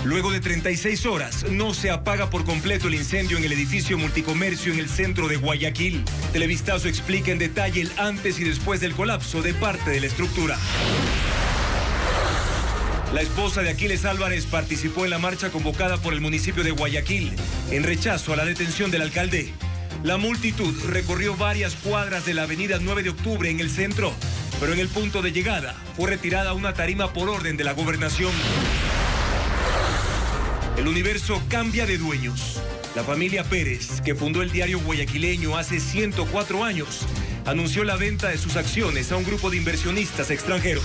Luego de 36 horas, no se apaga por completo el incendio en el edificio multicomercio en el centro de Guayaquil. Televistazo explica en detalle el antes y después del colapso de parte de la estructura. La esposa de Aquiles Álvarez participó en la marcha convocada por el municipio de Guayaquil en rechazo a la detención del alcalde. La multitud recorrió varias cuadras de la avenida 9 de octubre en el centro, pero en el punto de llegada fue retirada una tarima por orden de la gobernación. El Universo cambia de dueños. La familia Pérez, que fundó el diario guayaquileño hace 104 años, anunció la venta de sus acciones a un grupo de inversionistas extranjeros.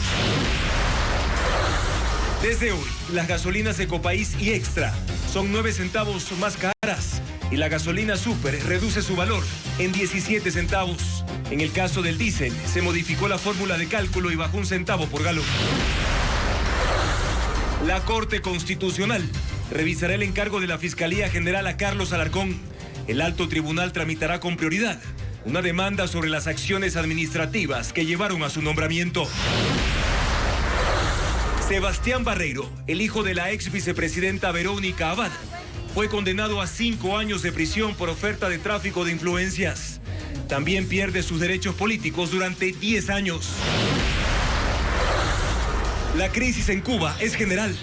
Desde hoy, las gasolinas Ecopaís y Extra son 9 centavos más caras y la gasolina Super reduce su valor en 17 centavos. En el caso del diésel, se modificó la fórmula de cálculo y bajó 1 centavo por galón. La Corte Constitucional revisará el encargo de la Fiscalía General a Carlos Alarcón. El alto tribunal tramitará con prioridad una demanda sobre las acciones administrativas que llevaron a su nombramiento. Sebastián Barreiro, el hijo de la ex vicepresidenta Verónica Abad, fue condenado a 5 años de prisión por oferta de tráfico de influencias. También pierde sus derechos políticos durante 10 años. La crisis en Cuba es general.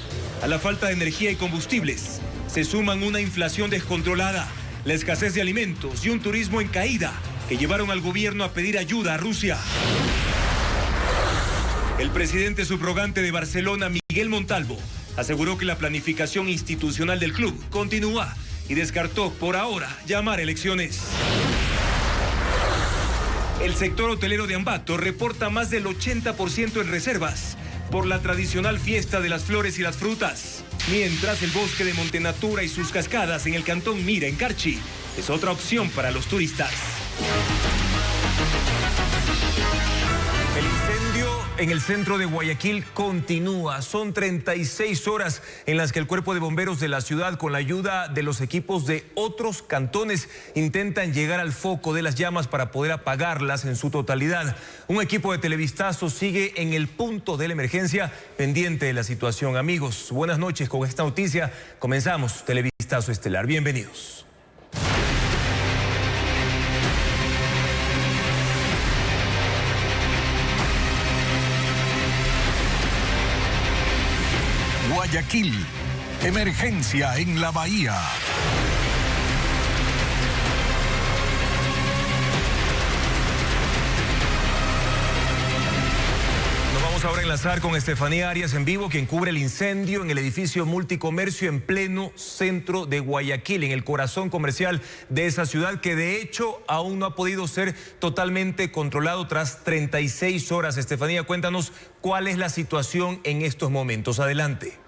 A la falta de energía y combustibles se suman una inflación descontrolada, la escasez de alimentos y un turismo en caída que llevaron al gobierno a pedir ayuda a Rusia. El presidente subrogante de Barcelona, Miguel Montalvo, aseguró que la planificación institucional del club continúa y descartó por ahora llamar a elecciones. El sector hotelero de Ambato reporta más del 80% en reservas por la tradicional fiesta de las flores y las frutas, mientras el bosque de Montenatura y sus cascadas en el cantón Mira, en Carchi, es otra opción para los turistas. El incendio en el centro de Guayaquil continúa. Son 36 horas en las que el cuerpo de bomberos de la ciudad, con la ayuda de los equipos de otros cantones, intentan llegar al foco de las llamas para poder apagarlas en su totalidad. Un equipo de Televistazo sigue en el punto de la emergencia, pendiente de la situación. Amigos, buenas noches. Con esta noticia comenzamos Televistazo Estelar. Bienvenidos. Guayaquil, emergencia en la bahía. Nos vamos ahora a enlazar con Estefanía Arias en vivo, quien cubre el incendio en el edificio multicomercio en pleno centro de Guayaquil, en el corazón comercial de esa ciudad, que de hecho aún no ha podido ser totalmente controlado tras 36 horas. Estefanía, cuéntanos cuál es la situación en estos momentos. Adelante.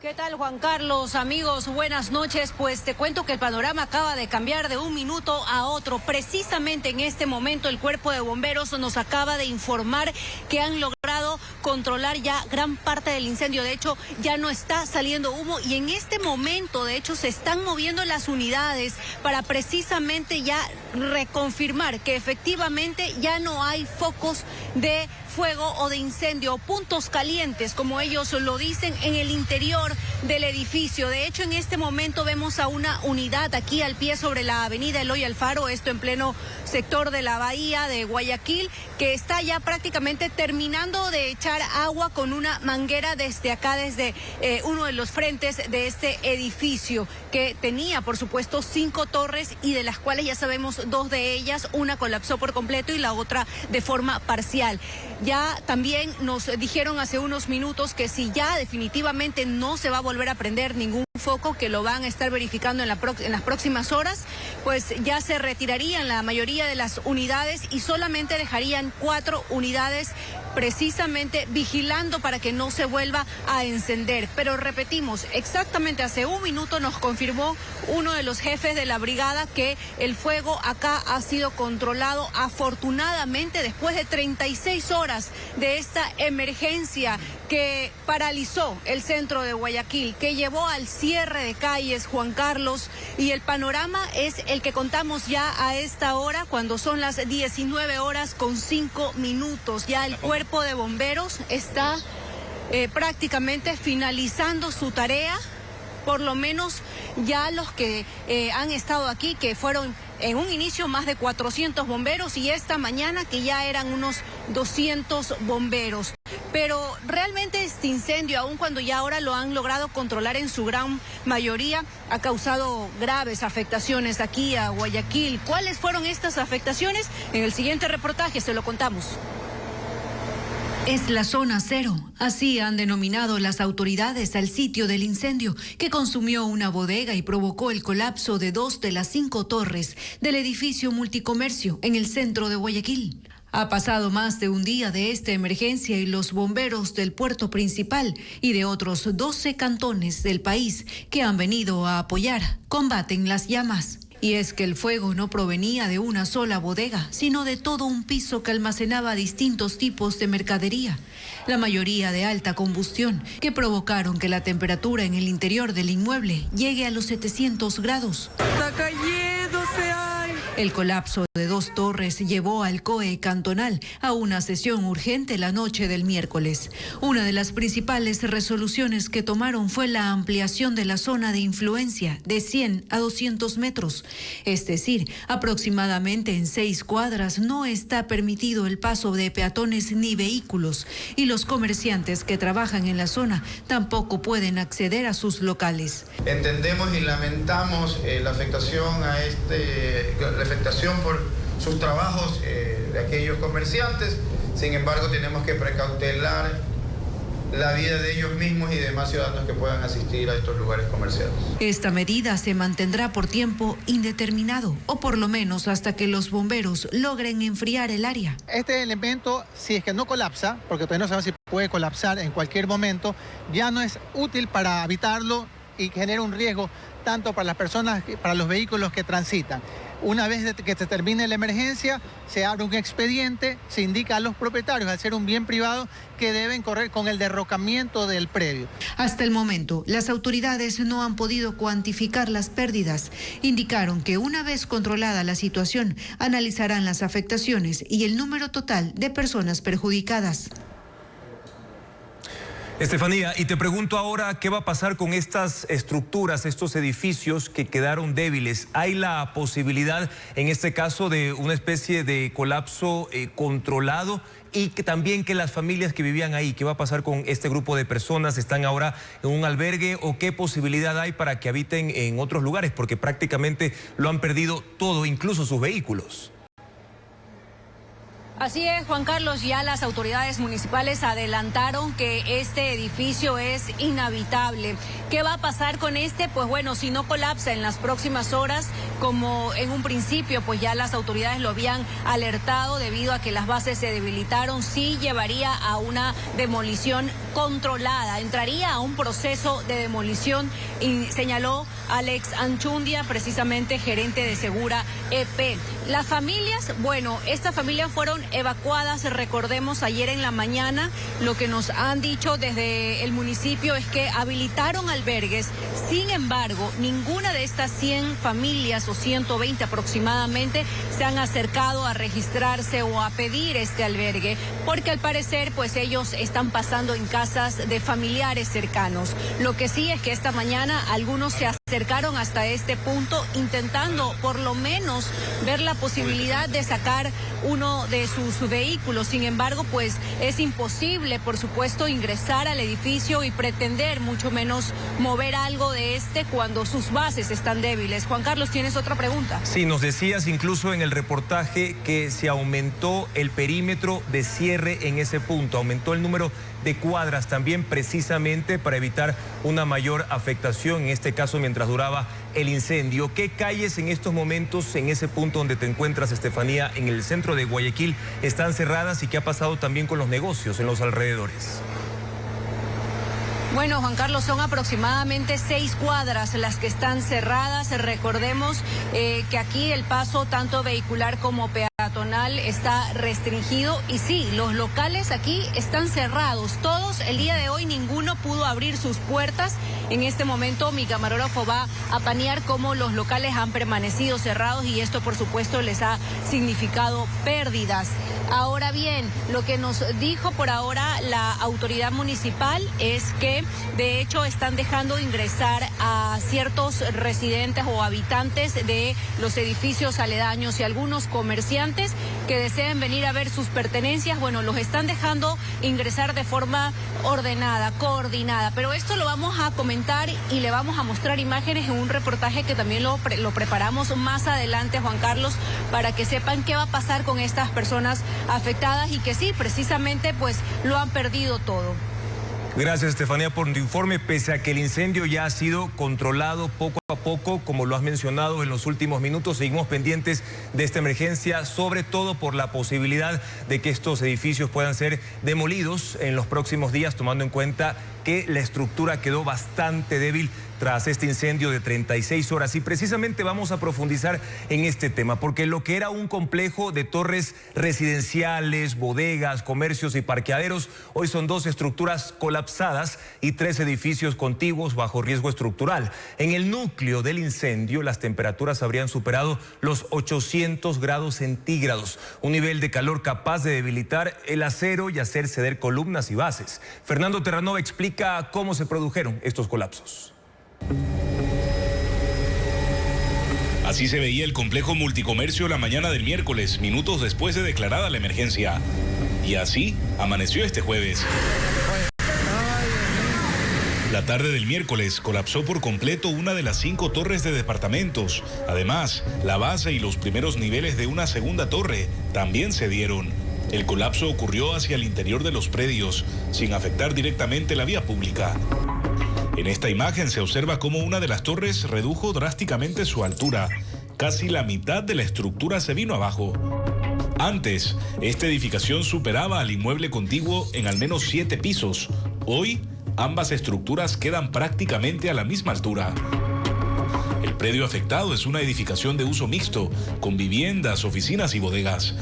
¿Qué tal, Juan Carlos? Amigos, buenas noches. Pues te cuento que el panorama acaba de cambiar de un minuto a otro. Precisamente en este momento el cuerpo de bomberos nos acaba de informar que han logrado controlar ya gran parte del incendio. De hecho, ya no está saliendo humo y en este momento, de hecho, se están moviendo las unidades para precisamente ya reconfirmar que efectivamente ya no hay focos de fuego o de incendio, puntos calientes, como ellos lo dicen, en el interior del edificio. De hecho, en este momento vemos a una unidad aquí al pie sobre la avenida Eloy Alfaro, esto en pleno sector de la bahía de Guayaquil, que está ya prácticamente terminando de echar agua con una manguera desde acá, desde uno de los frentes de este edificio, que tenía, por supuesto, 5 torres y de las cuales ya sabemos 2 de ellas, una colapsó por completo y la otra de forma parcial. Ya también nos dijeron hace unos minutos que si ya definitivamente no se va a volver a prender ningún foco, que lo van a estar verificando en las próximas horas, pues ya se retirarían la mayoría de las unidades y solamente dejarían 4 unidades precisamente vigilando para que no se vuelva a encender. Pero repetimos, exactamente hace un minuto nos confirmó uno de los jefes de la brigada que el fuego acá ha sido controlado afortunadamente después de 36 horas de esta emergencia que paralizó el centro de Guayaquil, que llevó al cierre de calles, Juan Carlos, y el panorama es el que contamos ya a esta hora, cuando son las 19 horas con 5 minutos. Ya el cuerpo de bomberos está prácticamente finalizando su tarea. Por lo menos ya los que han estado aquí, que fueron en un inicio más de 400 bomberos y esta mañana que ya eran unos 200 bomberos. Pero realmente este incendio, aun cuando ya ahora lo han logrado controlar en su gran mayoría, ha causado graves afectaciones aquí a Guayaquil. ¿Cuáles fueron estas afectaciones? En el siguiente reportaje se lo contamos. Es la zona cero, así han denominado las autoridades al sitio del incendio que consumió una bodega y provocó el colapso de 2 de las 5 torres del edificio multicomercio en el centro de Guayaquil. Ha pasado más de un día de esta emergencia y los bomberos del puerto principal y de otros 12 cantones del país que han venido a apoyar combaten las llamas. Y es que el fuego no provenía de una sola bodega, sino de todo un piso que almacenaba distintos tipos de mercadería, la mayoría de alta combustión, que provocaron que la temperatura en el interior del inmueble llegue a los 700 grados. ¡Está cayéndose! ¡Ay! El colapso de 2 torres llevó al COE cantonal a una sesión urgente la noche del miércoles. Una de las principales resoluciones que tomaron fue la ampliación de la zona de influencia de 100 a 200 metros. Es decir, aproximadamente en 6 cuadras no está permitido el paso de peatones ni vehículos y los comerciantes que trabajan en la zona tampoco pueden acceder a sus locales. Entendemos y lamentamos la afectación por sus trabajos de aquellos comerciantes. Sin embargo, tenemos que precautelar la vida de ellos mismos y demás ciudadanos que puedan asistir a estos lugares comerciales. Esta medida se mantendrá por tiempo indeterminado, o por lo menos hasta que los bomberos logren enfriar el área. Este elemento, si es que no colapsa, porque todavía no sabemos si puede colapsar en cualquier momento, ya no es útil para evitarlo y genera un riesgo tanto para las personas, para los vehículos que transitan. Una vez que se termine la emergencia, se abre un expediente, se indica a los propietarios, al ser un bien privado, que deben correr con el derrocamiento del predio. Hasta el momento, las autoridades no han podido cuantificar las pérdidas. Indicaron que una vez controlada la situación, analizarán las afectaciones y el número total de personas perjudicadas. Estefanía, y te pregunto ahora, ¿qué va a pasar con estas estructuras, estos edificios que quedaron débiles? ¿Hay la posibilidad, en este caso, de una especie de colapso controlado? Y que también que las familias que vivían ahí, ¿qué va a pasar con este grupo de personas? ¿Están ahora en un albergue o qué posibilidad hay para que habiten en otros lugares? Porque prácticamente lo han perdido todo, incluso sus vehículos. Así es, Juan Carlos, ya las autoridades municipales adelantaron que este edificio es inhabitable. ¿Qué va a pasar con este? Pues bueno, si no colapsa en las próximas horas, como en un principio, pues ya las autoridades lo habían alertado debido a que las bases se debilitaron, sí llevaría a una demolición controlada, entraría a un proceso de demolición, y señaló Alex Anchundia, precisamente gerente de Segura EP. Las familias, bueno, estas familias fueron evacuadas, recordemos, ayer en la mañana. Lo que nos han dicho desde el municipio es que habilitaron albergues. Sin embargo, ninguna de estas 100 familias o 120 aproximadamente se han acercado a registrarse o a pedir este albergue, porque al parecer pues ellos están pasando en casas de familiares cercanos. Lo que sí es que esta mañana algunos se acercaron hasta este punto intentando por lo menos ver la posibilidad de sacar uno de sus vehículos. Sin embargo, pues es imposible, por supuesto, ingresar al edificio y pretender mucho menos mover algo de este cuando sus bases están débiles. Juan Carlos, ¿tienes otra pregunta? Sí, nos decías incluso en el reportaje que se aumentó el perímetro de cierre en ese punto, aumentó el número de cuadras también precisamente para evitar una mayor afectación, en este caso mientras duraba el incendio. ¿Qué calles en estos momentos, en ese punto donde te encuentras, Estefanía, en el centro de Guayaquil, están cerradas y qué ha pasado también con los negocios en los alrededores? Bueno, Juan Carlos, son aproximadamente 6 cuadras las que están cerradas. Recordemos que aquí el paso tanto vehicular como peatonal está restringido y sí, los locales aquí están cerrados. Todos, el día de hoy ninguno pudo abrir sus puertas. En este momento mi camarógrafo va a panear cómo los locales han permanecido cerrados y esto por supuesto les ha significado pérdidas. Ahora bien, lo que nos dijo por ahora la autoridad municipal es que de hecho están dejando ingresar a ciertos residentes o habitantes de los edificios aledaños y algunos comerciantes que deseen venir a ver sus pertenencias. Bueno, los están dejando ingresar de forma ordenada, coordinada, pero esto lo vamos a comentar y le vamos a mostrar imágenes en un reportaje que también lo preparamos más adelante, Juan Carlos, para que sepan qué va a pasar con estas personas afectadas y que sí, precisamente pues lo han perdido todo. Gracias, Estefanía, por tu informe. Pese a que el incendio ya ha sido controlado poco a poco, como lo has mencionado en los últimos minutos, seguimos pendientes de esta emergencia, sobre todo por la posibilidad de que estos edificios puedan ser demolidos en los próximos días, tomando en cuenta que la estructura quedó bastante débil tras este incendio de 36 horas. Y precisamente vamos a profundizar en este tema, porque lo que era un complejo de torres residenciales, bodegas, comercios y parqueaderos, hoy son 2 estructuras colapsadas y 3 edificios contiguos bajo riesgo estructural. En el núcleo del incendio, las temperaturas habrían superado los 800 grados centígrados, un nivel de calor capaz de debilitar el acero y hacer ceder columnas y bases. Fernando Terranova explica cómo se produjeron estos colapsos. Así se veía el complejo multicomercio la mañana del miércoles, minutos después de declarada la emergencia. Y así amaneció este jueves. La tarde del miércoles colapsó por completo una de las 5 torres de departamentos. Además, la base y los primeros niveles de una segunda torre también cedieron. El colapso ocurrió hacia el interior de los predios, sin afectar directamente la vía pública. En esta imagen se observa cómo una de las torres redujo drásticamente su altura. Casi la mitad de la estructura se vino abajo. Antes, esta edificación superaba al inmueble contiguo en al menos 7 pisos. Hoy, ambas estructuras quedan prácticamente a la misma altura. El predio afectado es una edificación de uso mixto, con viviendas, oficinas y bodegas.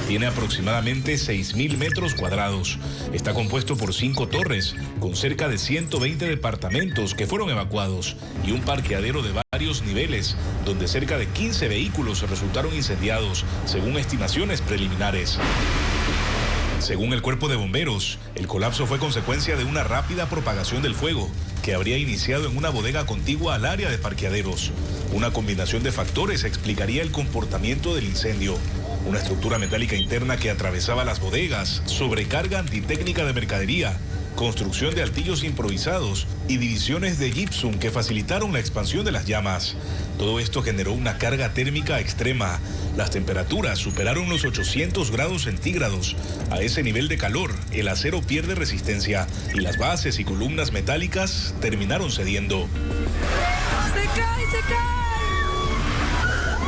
Tiene aproximadamente 6.000 metros cuadrados. Está compuesto por 5 torres, con cerca de 120 departamentos que fueron evacuados y un parqueadero de varios niveles, donde cerca de 15 vehículos resultaron incendiados, según estimaciones preliminares. Según el Cuerpo de Bomberos, el colapso fue consecuencia de una rápida propagación del fuego, que habría iniciado en una bodega contigua al área de parqueaderos. Una combinación de factores explicaría el comportamiento del incendio. Una estructura metálica interna que atravesaba las bodegas, sobrecarga antitécnica de mercadería, construcción de altillos improvisados y divisiones de gypsum que facilitaron la expansión de las llamas. Todo esto generó una carga térmica extrema. Las temperaturas superaron los 800 grados centígrados. A ese nivel de calor, el acero pierde resistencia y las bases y columnas metálicas terminaron cediendo. ¡Se cae, se cae!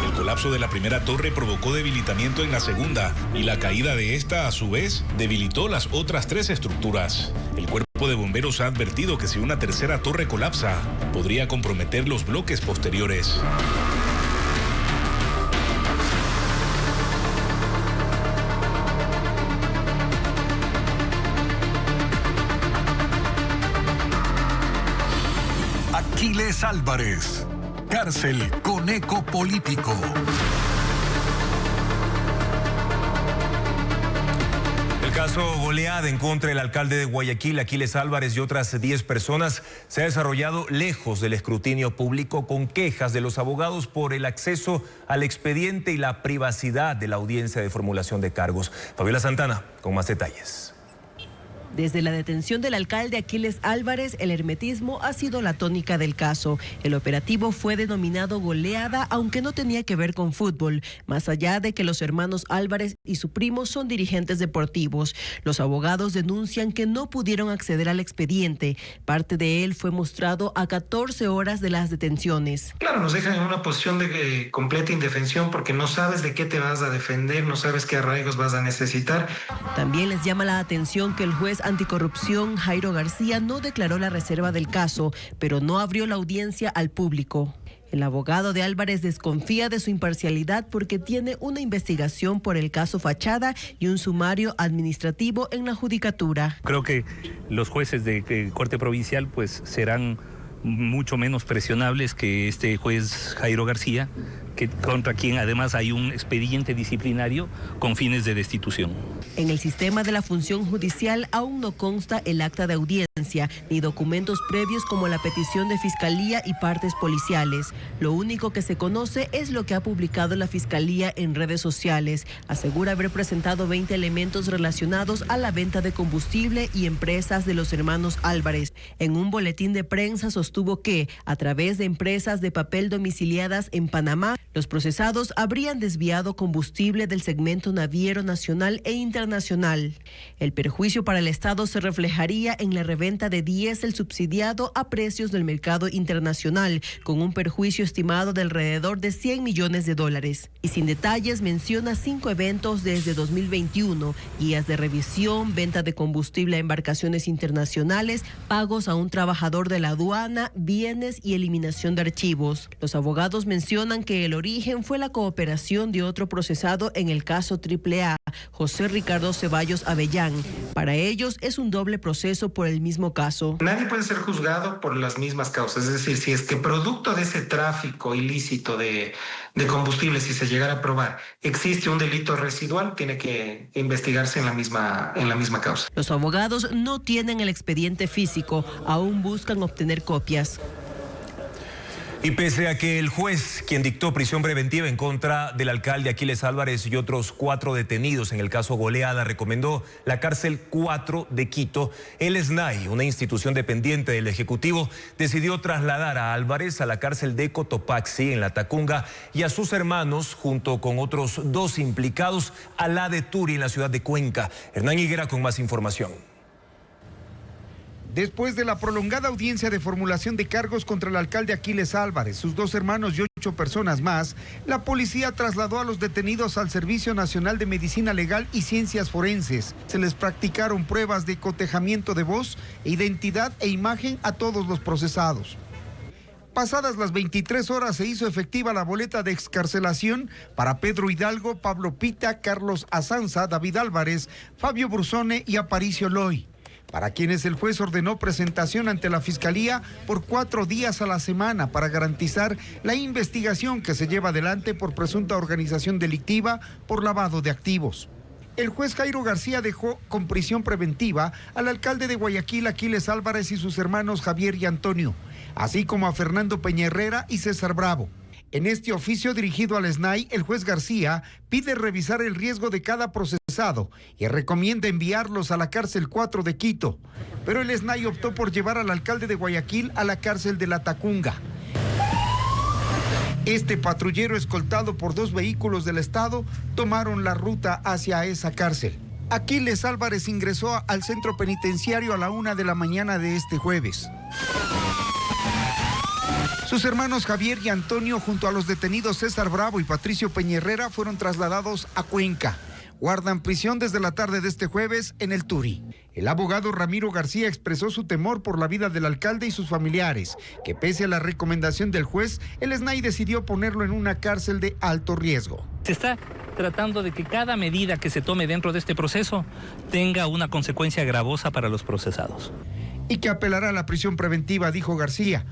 El colapso de la primera torre provocó debilitamiento en la segunda y la caída de esta, a su vez, debilitó las otras 3 estructuras. El Cuerpo de Bomberos ha advertido que si una tercera torre colapsa, podría comprometer los bloques posteriores. Aquiles Álvarez, cárcel con eco político. El caso goleada en contra del alcalde de Guayaquil, Aquiles Álvarez, y otras 10 personas se ha desarrollado lejos del escrutinio público, con quejas de los abogados por el acceso al expediente y la privacidad de la audiencia de formulación de cargos. Fabiola Santana con más detalles. Desde la detención del alcalde Aquiles Álvarez, el hermetismo ha sido la tónica del caso. El operativo fue denominado goleada, aunque no tenía que ver con fútbol, más allá de que los hermanos Álvarez y su primo son dirigentes deportivos. Los abogados denuncian que no pudieron acceder al expediente. Parte de él fue mostrado a 14 horas de las detenciones. Claro, nos dejan en una posición de completa indefensión porque no sabes de qué te vas a defender, no sabes qué arraigos vas a necesitar. También les llama la atención que el juez anticorrupción Jairo García no declaró la reserva del caso, pero no abrió la audiencia al público. El abogado de Álvarez desconfía de su imparcialidad porque tiene una investigación por el caso Fachada y un sumario administrativo en la judicatura. Creo que los jueces de corte provincial pues serán mucho menos presionables que este juez Jairo García, contra quien además hay un expediente disciplinario con fines de destitución. En el sistema de la función judicial aún no consta el acta de audiencia ni documentos previos como la petición de fiscalía y partes policiales. Lo único que se conoce es lo que ha publicado la fiscalía en redes sociales. Asegura haber presentado 20 elementos relacionados a la venta de combustible y empresas de los hermanos Álvarez. En un boletín de prensa sostuvo que, a través de empresas de papel domiciliadas en Panamá, los procesados habrían desviado combustible del segmento naviero nacional e internacional. El perjuicio para el Estado se reflejaría en la reventa de diésel subsidiado a precios del mercado internacional, con un perjuicio estimado de alrededor de $100 millones. Y sin detalles menciona 5 eventos desde 2021, guías de revisión, venta de combustible a embarcaciones internacionales, pagos a un trabajador de la aduana, bienes y eliminación de archivos. Los abogados mencionan que el origen fue la cooperación de otro procesado en el caso AAA, José Ricardo Ceballos Avellán. Para ellos es un doble proceso por el mismo caso. Nadie puede ser juzgado por las mismas causas, es decir, si es que producto de ese tráfico ilícito de combustible, si se llegara a probar, existe un delito residual, tiene que investigarse en la misma causa. Los abogados no tienen el expediente físico, aún buscan obtener copias. Y pese a que el juez, quien dictó prisión preventiva en contra del alcalde Aquiles Álvarez y otros 4 detenidos en el caso Goleada, recomendó la cárcel 4 de Quito, el SNAI, una institución dependiente del Ejecutivo, decidió trasladar a Álvarez a la cárcel de Cotopaxi en La Tacunga y a sus hermanos, junto con otros 2 implicados, a la de Turi en la ciudad de Cuenca. Hernán Higuera con más información. Después de la prolongada audiencia de formulación de cargos contra el alcalde Aquiles Álvarez, sus 2 hermanos y 8 personas más, la policía trasladó a los detenidos al Servicio Nacional de Medicina Legal y Ciencias Forenses. Se les practicaron pruebas de cotejamiento de voz, identidad e imagen a todos los procesados. Pasadas las 23 horas se hizo efectiva la boleta de excarcelación para Pedro Hidalgo, Pablo Pita, Carlos Azanza, David Álvarez, Fabio Brusone y Aparicio Loy, para quienes el juez ordenó presentación ante la Fiscalía por 4 días a la semana para garantizar la investigación que se lleva adelante por presunta organización delictiva por lavado de activos. El juez Jairo García dejó con prisión preventiva al alcalde de Guayaquil, Aquiles Álvarez, y sus hermanos Javier y Antonio, así como a Fernando Peña Herrera y César Bravo. En este oficio dirigido al SNAI, el juez García pide revisar el riesgo de cada procesado y recomienda enviarlos a la cárcel 4 de Quito. Pero el SNAI optó por llevar al alcalde de Guayaquil a la cárcel de La Tacunga. Este patrullero, escoltado por 2 vehículos del Estado, tomaron la ruta hacia esa cárcel. Aquiles Álvarez ingresó al centro penitenciario a la 1 de la mañana de este jueves. Sus hermanos Javier y Antonio, junto a los detenidos César Bravo y Patricio Peña Herrera, fueron trasladados a Cuenca. Guardan prisión desde la tarde de este jueves en el Turi. El abogado Ramiro García expresó su temor por la vida del alcalde y sus familiares, que pese a la recomendación del juez, el SNAI decidió ponerlo en una cárcel de alto riesgo. Se está tratando de que cada medida que se tome dentro de este proceso tenga una consecuencia gravosa para los procesados. Y que apelará a la prisión preventiva, dijo García.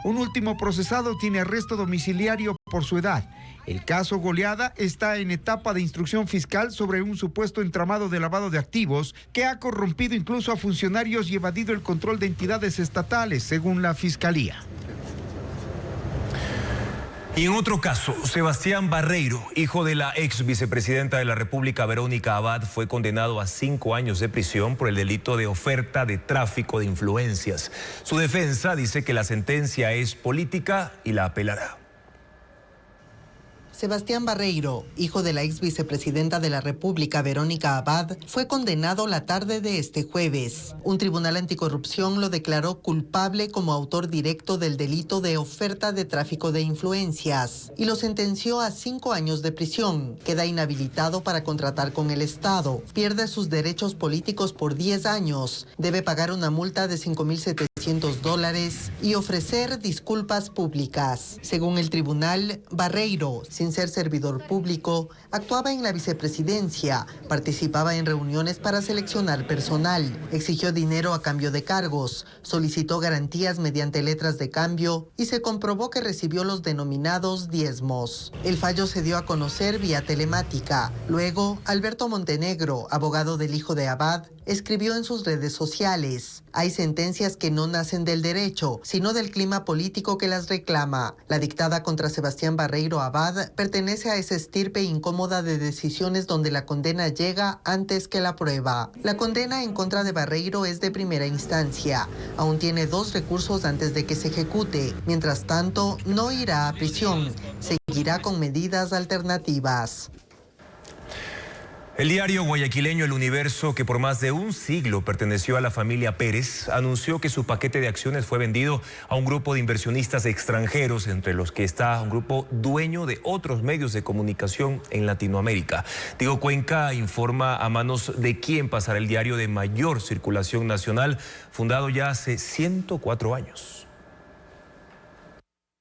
Un último procesado tiene arresto domiciliario por su edad. El caso Goleada está en etapa de instrucción fiscal sobre un supuesto entramado de lavado de activos que ha corrompido incluso a funcionarios y evadido el control de entidades estatales, según la Fiscalía. Y en otro caso, Sebastián Barreiro, hijo de la ex vicepresidenta de la República, Verónica Abad, fue condenado a 5 años de prisión por el delito de oferta de tráfico de influencias. Su defensa dice que la sentencia es política y la apelará. Sebastián Barreiro, hijo de la ex vicepresidenta de la República, Verónica Abad, fue condenado la tarde de este jueves. Un tribunal anticorrupción lo declaró culpable como autor directo del delito de oferta de tráfico de influencias y lo sentenció a 5 años de prisión. Queda inhabilitado para contratar con el Estado, pierde sus derechos políticos por 10 años, debe pagar una multa de 5.700 $900 y ofrecer disculpas públicas. Según el tribunal, Barreiro, sin ser servidor público, actuaba en la vicepresidencia, participaba en reuniones para seleccionar personal, exigió dinero a cambio de cargos, solicitó garantías mediante letras de cambio y se comprobó que recibió los denominados diezmos. El fallo se dio a conocer vía telemática. Luego, Alberto Montenegro, abogado del hijo de Abad, escribió en sus redes sociales: hay sentencias que no nacen del derecho, sino del clima político que las reclama. La dictada contra Sebastián Barreiro Abad pertenece a esa estirpe incómoda de decisiones donde la condena llega antes que la prueba. La condena en contra de Barreiro es de primera instancia. Aún tiene 2 recursos antes de que se ejecute. Mientras tanto, no irá a prisión. Seguirá con medidas alternativas. El diario guayaquileño El Universo, que por más de un siglo perteneció a la familia Pérez, anunció que su paquete de acciones fue vendido a un grupo de inversionistas extranjeros, entre los que está un grupo dueño de otros medios de comunicación en Latinoamérica. Diego Cuenca informa a manos de quién pasará el diario de mayor circulación nacional, fundado ya hace 104 años.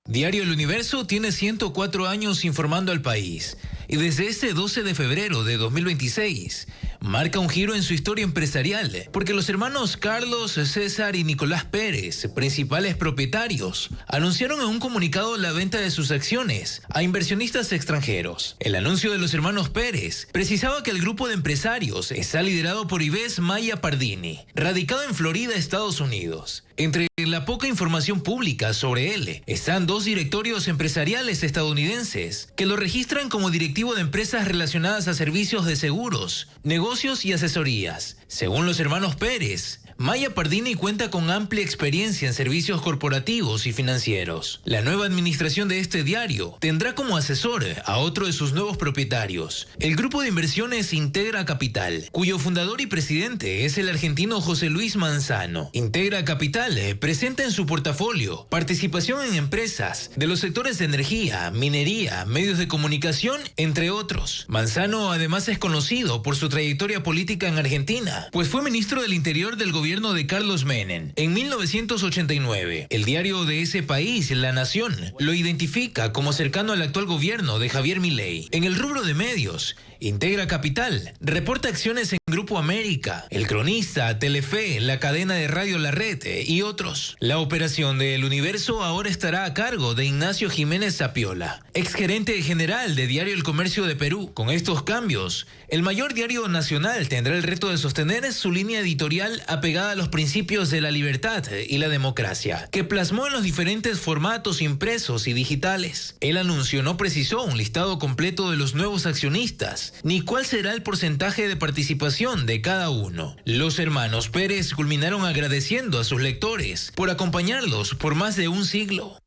Diario El Universo tiene 104 años informando al país y desde este 12 de febrero de 2026 marca un giro en su historia empresarial porque los hermanos Carlos, César y Nicolás Pérez, principales propietarios, anunciaron en un comunicado la venta de sus acciones a inversionistas extranjeros. El anuncio de los hermanos Pérez precisaba que el grupo de empresarios está liderado por Ives Maya Pardini, radicado en Florida, Estados Unidos. Entre la poca información pública sobre él están 2 directorios empresariales estadounidenses que lo registran como directivo de empresas relacionadas a servicios de seguros, negocios y asesorías. Según los hermanos Pérez, Maya Pardini cuenta con amplia experiencia en servicios corporativos y financieros. La nueva administración de este diario tendrá como asesor a otro de sus nuevos propietarios, el grupo de inversiones Integra Capital, cuyo fundador y presidente es el argentino José Luis Manzano. Integra Capital presenta en su portafolio participación en empresas de los sectores de energía, minería, medios de comunicación, entre otros. Manzano además es conocido por su trayectoria política en Argentina, pues fue ministro del Interior del gobierno de Carlos Menem en 1989. El diario de ese país, La Nación, lo identifica como cercano al actual gobierno de Javier Milei. En el rubro de medios, Integra Capital reporta acciones en Grupo América, El Cronista, Telefe, la cadena de radio La Red y otros. La operación de El Universo ahora estará a cargo de Ignacio Jiménez Zapiola, exgerente general de Diario El Comercio de Perú. Con estos cambios, el mayor diario nacional tendrá el reto de sostener su línea editorial apegada a los principios de la libertad y la democracia, que plasmó en los diferentes formatos impresos y digitales. El anuncio no precisó un listado completo de los nuevos accionistas, ni cuál será el porcentaje de participación de cada uno. Los hermanos Pérez culminaron agradeciendo a sus lectores por acompañarlos por más de un siglo.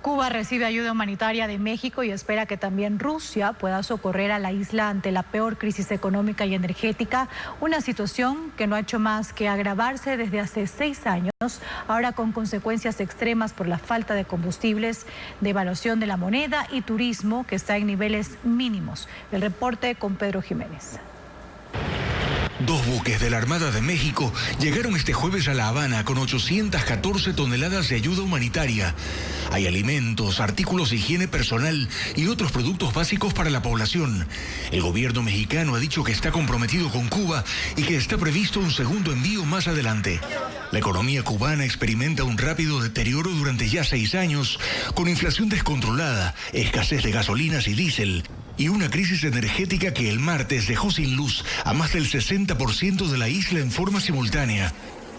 Cuba recibe ayuda humanitaria de México y espera que también Rusia pueda socorrer a la isla ante la peor crisis económica y energética, una situación que no ha hecho más que agravarse desde hace 6 años, ahora con consecuencias extremas por la falta de combustibles, devaluación de la moneda y turismo que está en niveles mínimos. El reporte con Pedro Jiménez. 2 buques de la Armada de México llegaron este jueves a La Habana con 814 toneladas de ayuda humanitaria. Hay alimentos, artículos de higiene personal y otros productos básicos para la población. El gobierno mexicano ha dicho que está comprometido con Cuba y que está previsto un segundo envío más adelante. La economía cubana experimenta un rápido deterioro durante ya 6 años, con inflación descontrolada, escasez de gasolinas y diésel, y una crisis energética que el martes dejó sin luz a más del 60% de la isla en forma simultánea.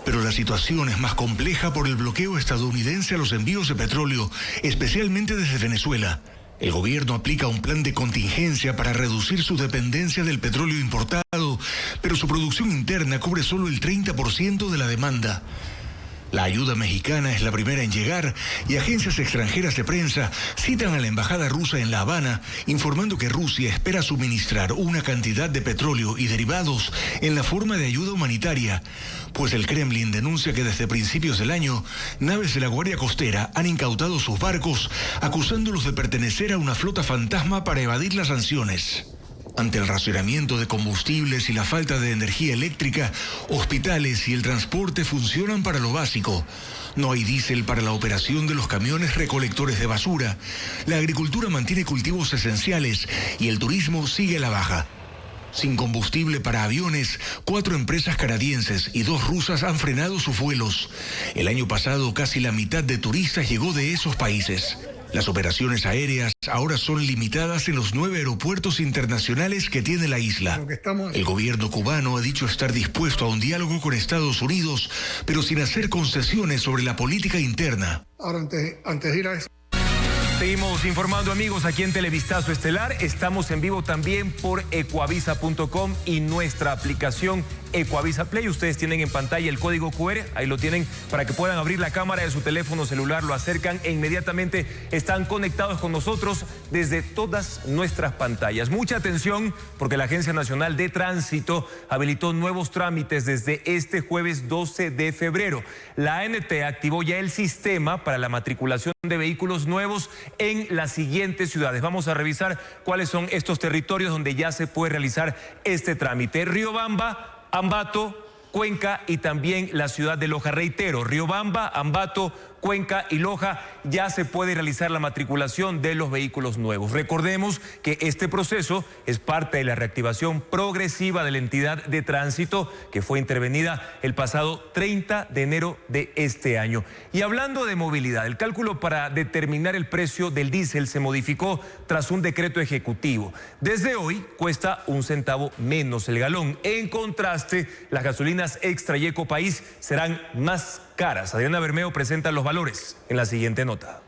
Pero la situación es más compleja por el bloqueo estadounidense a los envíos de petróleo, especialmente desde Venezuela. El gobierno aplica un plan de contingencia para reducir su dependencia del petróleo importado, pero su producción interna cubre solo el 30% de la demanda. La ayuda mexicana es la primera en llegar y agencias extranjeras de prensa citan a la embajada rusa en La Habana informando que Rusia espera suministrar una cantidad de petróleo y derivados en la forma de ayuda humanitaria, pues el Kremlin denuncia que desde principios del año naves de la Guardia Costera han incautado sus barcos acusándolos de pertenecer a una flota fantasma para evadir las sanciones. Ante el racionamiento de combustibles y la falta de energía eléctrica, hospitales y el transporte funcionan para lo básico. No hay diésel para la operación de los camiones recolectores de basura. La agricultura mantiene cultivos esenciales y el turismo sigue a la baja. Sin combustible para aviones, 4 empresas canadienses y 2 rusas han frenado sus vuelos. El año pasado, casi la mitad de turistas llegó de esos países. Las operaciones aéreas ahora son limitadas en los 9 aeropuertos internacionales que tiene la isla. El gobierno cubano ha dicho estar dispuesto a un diálogo con Estados Unidos, pero sin hacer concesiones sobre la política interna. Ahora, antes de ir a eso. Seguimos informando, amigos, aquí en Televistazo Estelar. Estamos en vivo también por ecuavisa.com y nuestra aplicación Ecuavisa Play. Ustedes tienen en pantalla el código QR, ahí lo tienen para que puedan abrir la cámara de su teléfono celular, lo acercan e inmediatamente están conectados con nosotros desde todas nuestras pantallas. Mucha atención porque la Agencia Nacional de Tránsito habilitó nuevos trámites desde este jueves 12 de febrero. La ANT activó ya el sistema para la matriculación de vehículos nuevos en las siguientes ciudades. Vamos a revisar cuáles son estos territorios donde ya se puede realizar este trámite. Riobamba, Ambato, Cuenca y también la ciudad de Loja. Reitero, Riobamba, Ambato, Cuenca y Loja ya se puede realizar la matriculación de los vehículos nuevos. Recordemos que este proceso es parte de la reactivación progresiva de la entidad de tránsito que fue intervenida el pasado 30 de enero de este año. Y hablando de movilidad, el cálculo para determinar el precio del diésel se modificó tras un decreto ejecutivo. Desde hoy cuesta 1 centavo menos el galón. En contraste, las gasolinas extra y Ecopaís serán más caras. Adriana Bermeo presenta los valores en la siguiente nota.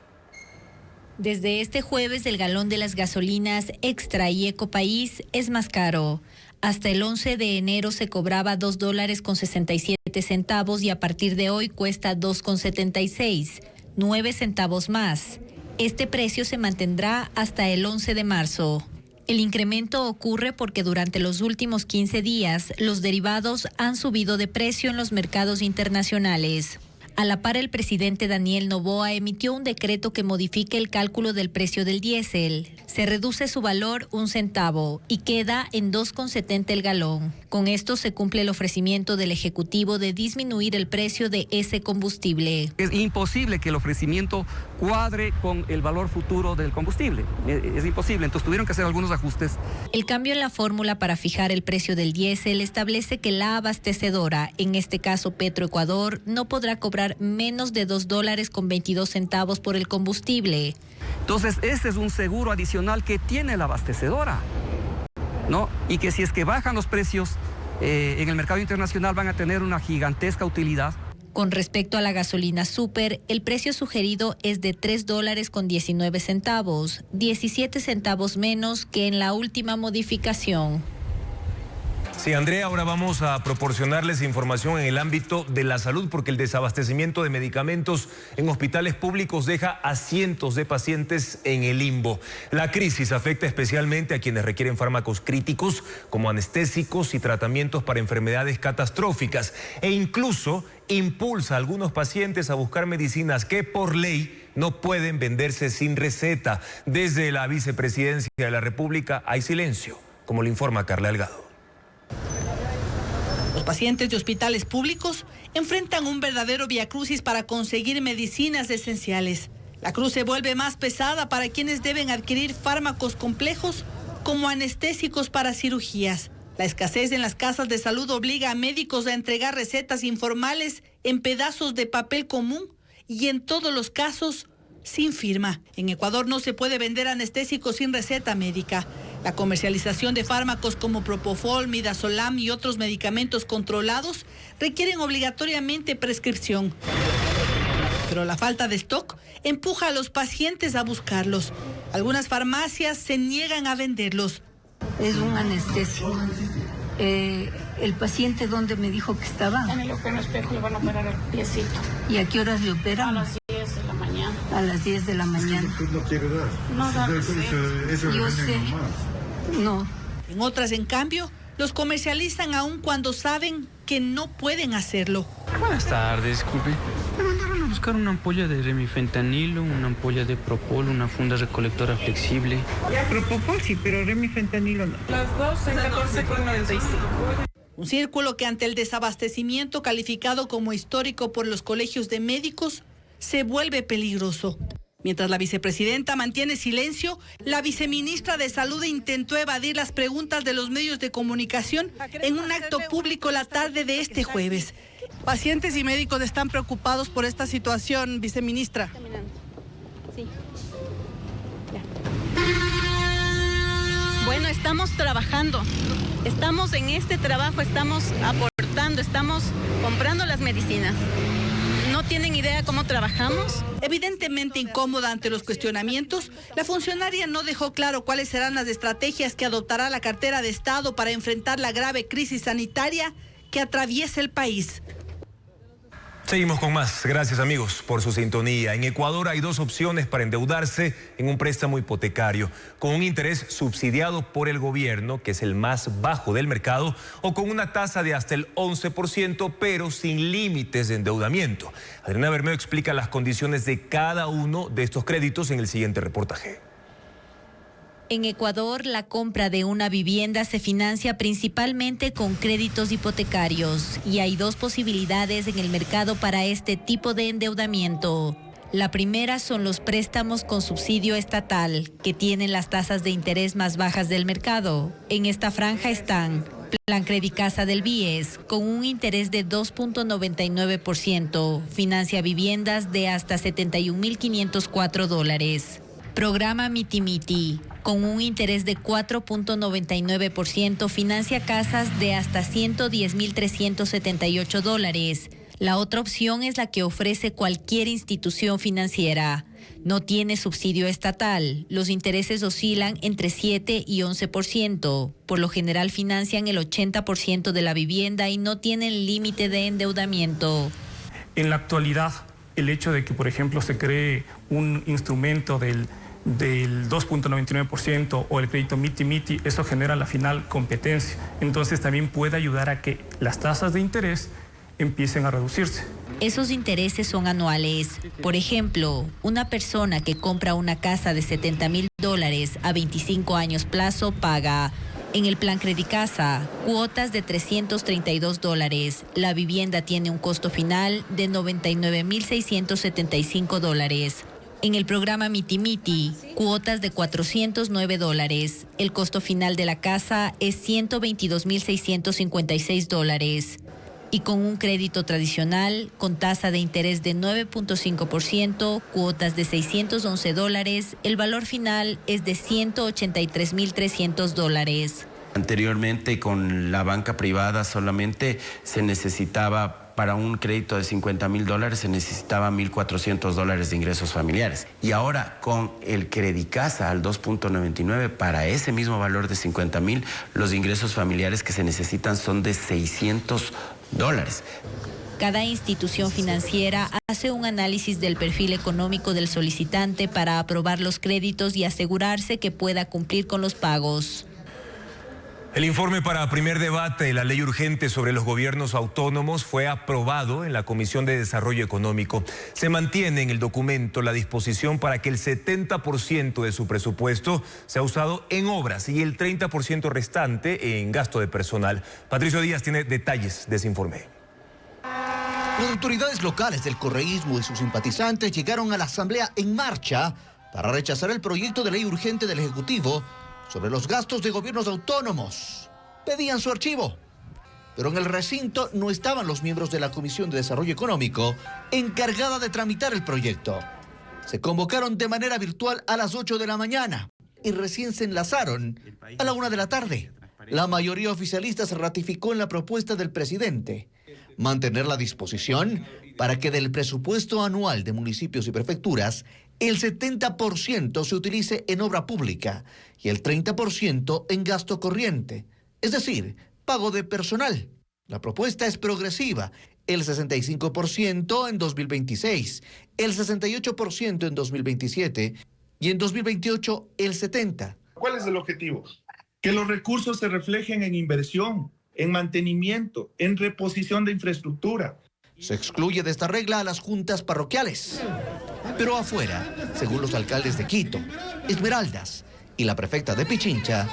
Desde este jueves el galón de las gasolinas Extra y Ecopaís es más caro. Hasta el 11 de enero se cobraba $2.67 y a partir de hoy cuesta $2.76, 9 centavos más. Este precio se mantendrá hasta el 11 de marzo. El incremento ocurre porque durante los últimos 15 días los derivados han subido de precio en los mercados internacionales. A la par, el presidente Daniel Noboa emitió un decreto que modifica el cálculo del precio del diésel. Se reduce su valor 1 centavo y queda en 2,70 el galón. Con esto se cumple el ofrecimiento del Ejecutivo de disminuir el precio de ese combustible. Es imposible que el ofrecimiento cuadre con el valor futuro del combustible. Es imposible, entonces tuvieron que hacer algunos ajustes. El cambio en la fórmula para fijar el precio del diésel establece que la abastecedora, en este caso Petroecuador, no podrá cobrar menos de $2.22 por el combustible. Entonces, este es un seguro adicional que tiene la abastecedora, ¿no? Y que si es que bajan los precios en el mercado internacional van a tener una gigantesca utilidad. Con respecto a la gasolina super, el precio sugerido es de $3.19, 17 centavos menos que en la última modificación. Sí, Andrea, ahora vamos a proporcionarles información en el ámbito de la salud porque el desabastecimiento de medicamentos en hospitales públicos deja a cientos de pacientes en el limbo. La crisis afecta especialmente a quienes requieren fármacos críticos como anestésicos y tratamientos para enfermedades catastróficas e incluso impulsa a algunos pacientes a buscar medicinas que por ley no pueden venderse sin receta. Desde la vicepresidencia de la República hay silencio, como le informa Carla Delgado. Los pacientes de hospitales públicos enfrentan un verdadero viacrucis para conseguir medicinas esenciales. La cruz se vuelve más pesada para quienes deben adquirir fármacos complejos como anestésicos para cirugías. La escasez en las casas de salud obliga a médicos a entregar recetas informales en pedazos de papel común y en todos los casos sin firma. En Ecuador no se puede vender anestésicos sin receta médica. La comercialización de fármacos como Propofol, Midazolam y otros medicamentos controlados requieren obligatoriamente prescripción. Pero la falta de stock empuja a los pacientes a buscarlos. Algunas farmacias se niegan a venderlos. Es un anestésico. ¿El paciente dónde me dijo que estaba? En el Eugenio Espejo le van a operar el piecito. ¿Y a qué horas le operan? A las 10 de la mañana. A las 10 de la mañana. ¿Usted no quiere dar? No, Eso yo sé. No. En otras, en cambio, los comercializan aun cuando saben que no pueden hacerlo. Buenas tardes, disculpe. Me mandaron buscar una ampolla de remifentanilo, una ampolla de propol, una funda recolectora flexible. Propofol sí, pero remifentanilo no. Las dos en 14,95. Un círculo que ante el desabastecimiento calificado como histórico por los colegios de médicos se vuelve peligroso. Mientras la vicepresidenta mantiene silencio, la viceministra de Salud intentó evadir las preguntas de los medios de comunicación en un acto público la tarde de este jueves. Pacientes y médicos están preocupados por esta situación, viceministra. Sí. Bueno, estamos trabajando. Estamos en este trabajo, estamos aportando, estamos comprando las medicinas. ¿No tienen idea cómo trabajamos? Evidentemente incómoda ante los cuestionamientos, la funcionaria no dejó claro cuáles serán las estrategias que adoptará la cartera de Estado para enfrentar la grave crisis sanitaria que atraviesa el país. Seguimos con más. Gracias, amigos, por su sintonía. En Ecuador hay dos opciones para endeudarse en un préstamo hipotecario, con un interés subsidiado por el gobierno, que es el más bajo del mercado, o con una tasa de hasta el 11%, pero sin límites de endeudamiento. Adriana Bermeo explica las condiciones de cada uno de estos créditos en el siguiente reportaje. En Ecuador, la compra de una vivienda se financia principalmente con créditos hipotecarios y hay dos posibilidades en el mercado para este tipo de endeudamiento. La primera son los préstamos con subsidio estatal, que tienen las tasas de interés más bajas del mercado. En esta franja están Plan Credicasa del BIES, con un interés de 2.99%, financia viviendas de hasta $71.504. Programa Miti Miti, con un interés de 4.99%, financia casas de hasta $110.378. La otra opción es la que ofrece cualquier institución financiera. No tiene subsidio estatal. Los intereses oscilan entre 7 y 11%. Por lo general financian el 80% de la vivienda y no tienen límite de endeudamiento. En la actualidad, el hecho de que, por ejemplo, se cree un instrumento del 2.99% o el crédito Miti Miti, eso genera la final competencia. Entonces también puede ayudar a que las tasas de interés empiecen a reducirse. Esos intereses son anuales. Por ejemplo, una persona que compra una casa de $70.000 a 25 años plazo paga, en el Plan Credicasa, cuotas de $332. La vivienda tiene un costo final de $99.675. En el programa Miti Miti, cuotas de $409. El costo final de la casa es $122.656. Y con un crédito tradicional, con tasa de interés de 9.5%, cuotas de $611, el valor final es de $183.300. Anteriormente, con la banca privada solamente se necesitaba, para un crédito de $50.000 se necesitaba $1.400 de ingresos familiares. Y ahora con el Credicasa al 2.99, para ese mismo valor de $50.000, los ingresos familiares que se necesitan son de $600. Cada institución financiera hace un análisis del perfil económico del solicitante para aprobar los créditos y asegurarse que pueda cumplir con los pagos. El informe para primer debate de la ley urgente sobre los gobiernos autónomos fue aprobado en la Comisión de Desarrollo Económico. Se mantiene en el documento la disposición para que el 70% de su presupuesto sea usado en obras y el 30% restante en gasto de personal. Patricio Díaz tiene detalles de ese informe. Las autoridades locales del correísmo y sus simpatizantes llegaron a la Asamblea en marcha para rechazar el proyecto de ley urgente del Ejecutivo sobre los gastos de gobiernos autónomos. Pedían su archivo, pero en el recinto no estaban los miembros de la Comisión de Desarrollo Económico encargada de tramitar el proyecto. Se convocaron de manera virtual a las 8 de la mañana y recién se enlazaron a la 1 de la tarde. La mayoría oficialista se ratificó en la propuesta del presidente: mantener la disposición para que del presupuesto anual de municipios y prefecturas el 70% se utilice en obra pública y el 30% en gasto corriente, es decir, pago de personal. La propuesta es progresiva: el 65% en 2026, el 68% en 2027 y en 2028 el 70%. ¿Cuál es el objetivo? Que los recursos se reflejen en inversión, en mantenimiento, en reposición de infraestructura. Se excluye de esta regla a las juntas parroquiales. Pero afuera, según los alcaldes de Quito, Esmeraldas y la prefecta de Pichincha,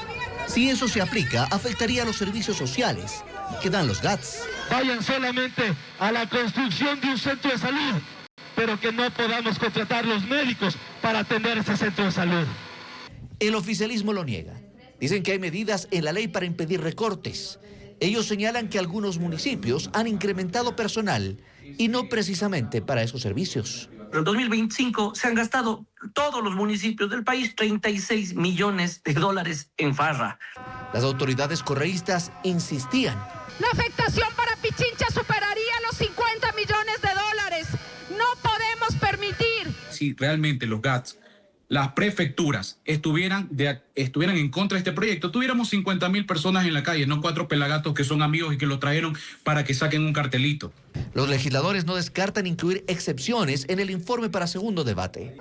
si eso se aplica, afectaría a los servicios sociales que dan los GATS. Vayan solamente a la construcción de un centro de salud, pero que no podamos contratar los médicos para atender ese centro de salud. El oficialismo lo niega. Dicen que hay medidas en la ley para impedir recortes. Ellos señalan que algunos municipios han incrementado personal y no precisamente para esos servicios. En 2025 se han gastado todos los municipios del país 36 millones de dólares en farra. Las autoridades correístas insistían. La afectación para Pichincha superaría los 50 millones de dólares. No podemos permitir. Si realmente los GATS, las prefecturas estuvieran en contra de este proyecto, tuviéramos 50.000 personas en la calle, no 4 pelagatos que son amigos y que lo trajeron para que saquen un cartelito. Los legisladores no descartan incluir excepciones en el informe para segundo debate.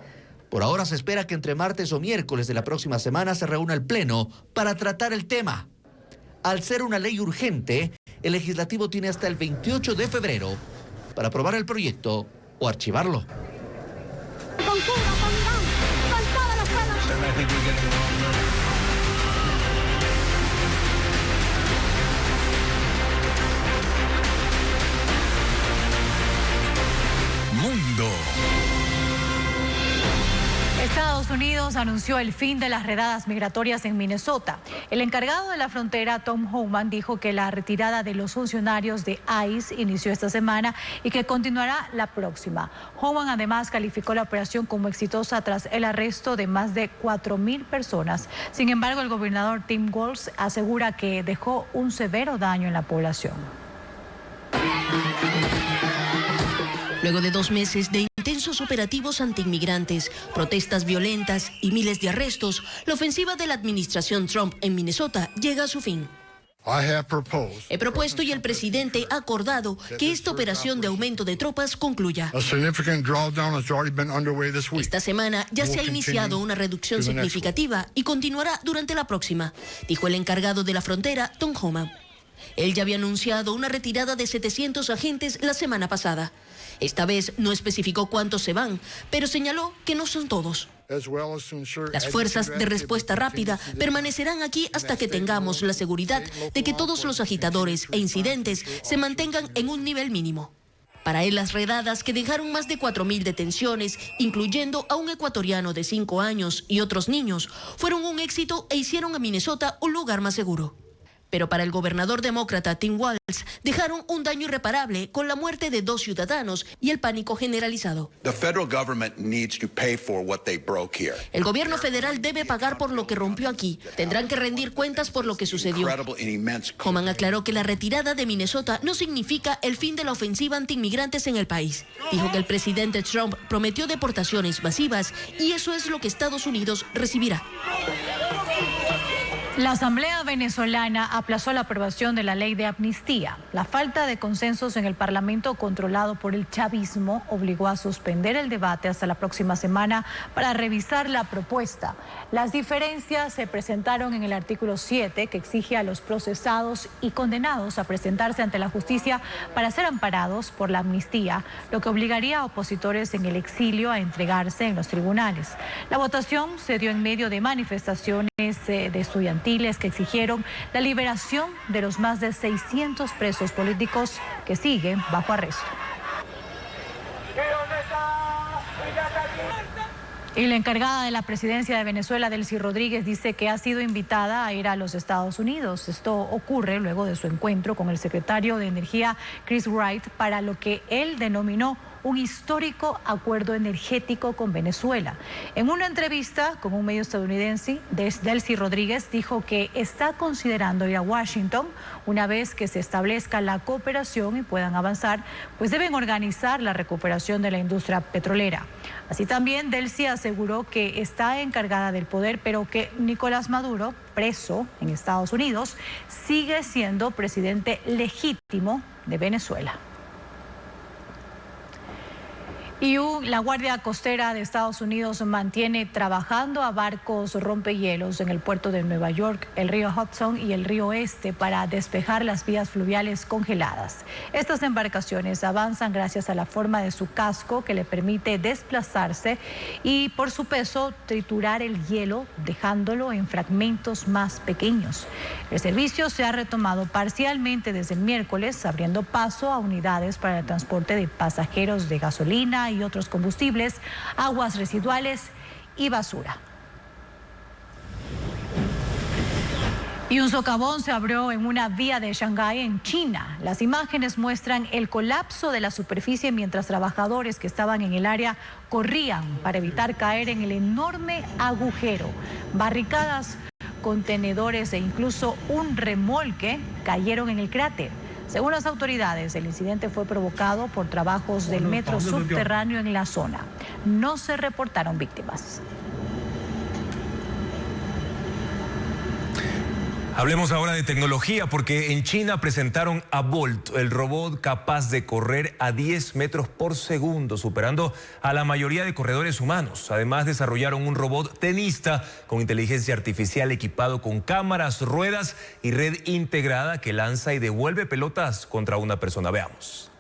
Por ahora se espera que entre martes o miércoles de la próxima semana se reúna el Pleno para tratar el tema. Al ser una ley urgente, el legislativo tiene hasta el 28 de febrero para aprobar el proyecto o archivarlo. Mundo. Estados Unidos anunció el fin de las redadas migratorias en Minnesota. El encargado de la frontera, Tom Homan, dijo que la retirada de los funcionarios de ICE inició esta semana y que continuará la próxima. Homan además calificó la operación como exitosa tras el arresto de más de 4.000 personas. Sin embargo, el gobernador Tim Walz asegura que dejó un severo daño en la población. Luego de 2 meses de intensos operativos antiinmigrantes, protestas violentas y miles de arrestos, la ofensiva de la administración Trump en Minnesota llega a su fin. He propuesto y el presidente ha acordado que esta operación de aumento de tropas concluya. Esta semana ya se ha iniciado una reducción significativa y continuará durante la próxima, dijo el encargado de la frontera, Tom Homan. Él ya había anunciado una retirada de 700 agentes la semana pasada. Esta vez no especificó cuántos se van, pero señaló que no son todos. Las fuerzas de respuesta rápida permanecerán aquí hasta que tengamos la seguridad de que todos los agitadores e incidentes se mantengan en un nivel mínimo. Para él, las redadas que dejaron más de 4.000 detenciones, incluyendo a un ecuatoriano de 5 años y otros niños, fueron un éxito e hicieron a Minnesota un lugar más seguro. Pero para el gobernador demócrata Tim Walz, dejaron un daño irreparable con la muerte de 2 ciudadanos y el pánico generalizado. El gobierno federal debe pagar por lo que rompió aquí. Tendrán que rendir cuentas por lo que sucedió. Homan aclaró que la retirada de Minnesota no significa el fin de la ofensiva antiinmigrantes en el país. Dijo que el presidente Trump prometió deportaciones masivas y eso es lo que Estados Unidos recibirá. La Asamblea venezolana aplazó la aprobación de la ley de amnistía. La falta de consensos en el Parlamento controlado por el chavismo obligó a suspender el debate hasta la próxima semana para revisar la propuesta. Las diferencias se presentaron en el artículo 7, que exige a los procesados y condenados a presentarse ante la justicia para ser amparados por la amnistía, lo que obligaría a opositores en el exilio a entregarse en los tribunales. La votación se dio en medio de manifestaciones de estudiantes que exigieron la liberación de los más de 600 presos políticos que siguen bajo arresto. Y la encargada de la presidencia de Venezuela, Delcy Rodríguez, dice que ha sido invitada a ir a los Estados Unidos. Esto ocurre luego de su encuentro con el secretario de Energía, Chris Wright, para lo que él denominó un histórico acuerdo energético con Venezuela. En una entrevista con un medio estadounidense, Delcy Rodríguez dijo que está considerando ir a Washington una vez que se establezca la cooperación y puedan avanzar, pues deben organizar la recuperación de la industria petrolera. Así también Delcy aseguró que está encargada del poder, pero que Nicolás Maduro, preso en Estados Unidos, sigue siendo presidente legítimo de Venezuela. Y la Guardia Costera de Estados Unidos mantiene trabajando a barcos rompehielos en el puerto de Nueva York, el río Hudson y el río Este para despejar las vías fluviales congeladas. Estas embarcaciones avanzan gracias a la forma de su casco que le permite desplazarse y por su peso triturar el hielo dejándolo en fragmentos más pequeños. El servicio se ha retomado parcialmente desde el miércoles, abriendo paso a unidades para el transporte de pasajeros de gasolina y otros combustibles, aguas residuales y basura. Y un socavón se abrió en una vía de Shanghái, en China. Las imágenes muestran el colapso de la superficie mientras trabajadores que estaban en el área corrían para evitar caer en el enorme agujero. Barricadas, contenedores e incluso un remolque cayeron en el cráter. Según las autoridades, el incidente fue provocado por trabajos del metro subterráneo en la zona. No se reportaron víctimas. Hablemos ahora de tecnología porque en China presentaron a Bolt, el robot capaz de correr a 10 metros por segundo, superando a la mayoría de corredores humanos. Además, desarrollaron un robot tenista con inteligencia artificial equipado con cámaras, ruedas y red integrada que lanza y devuelve pelotas contra una persona. Veamos.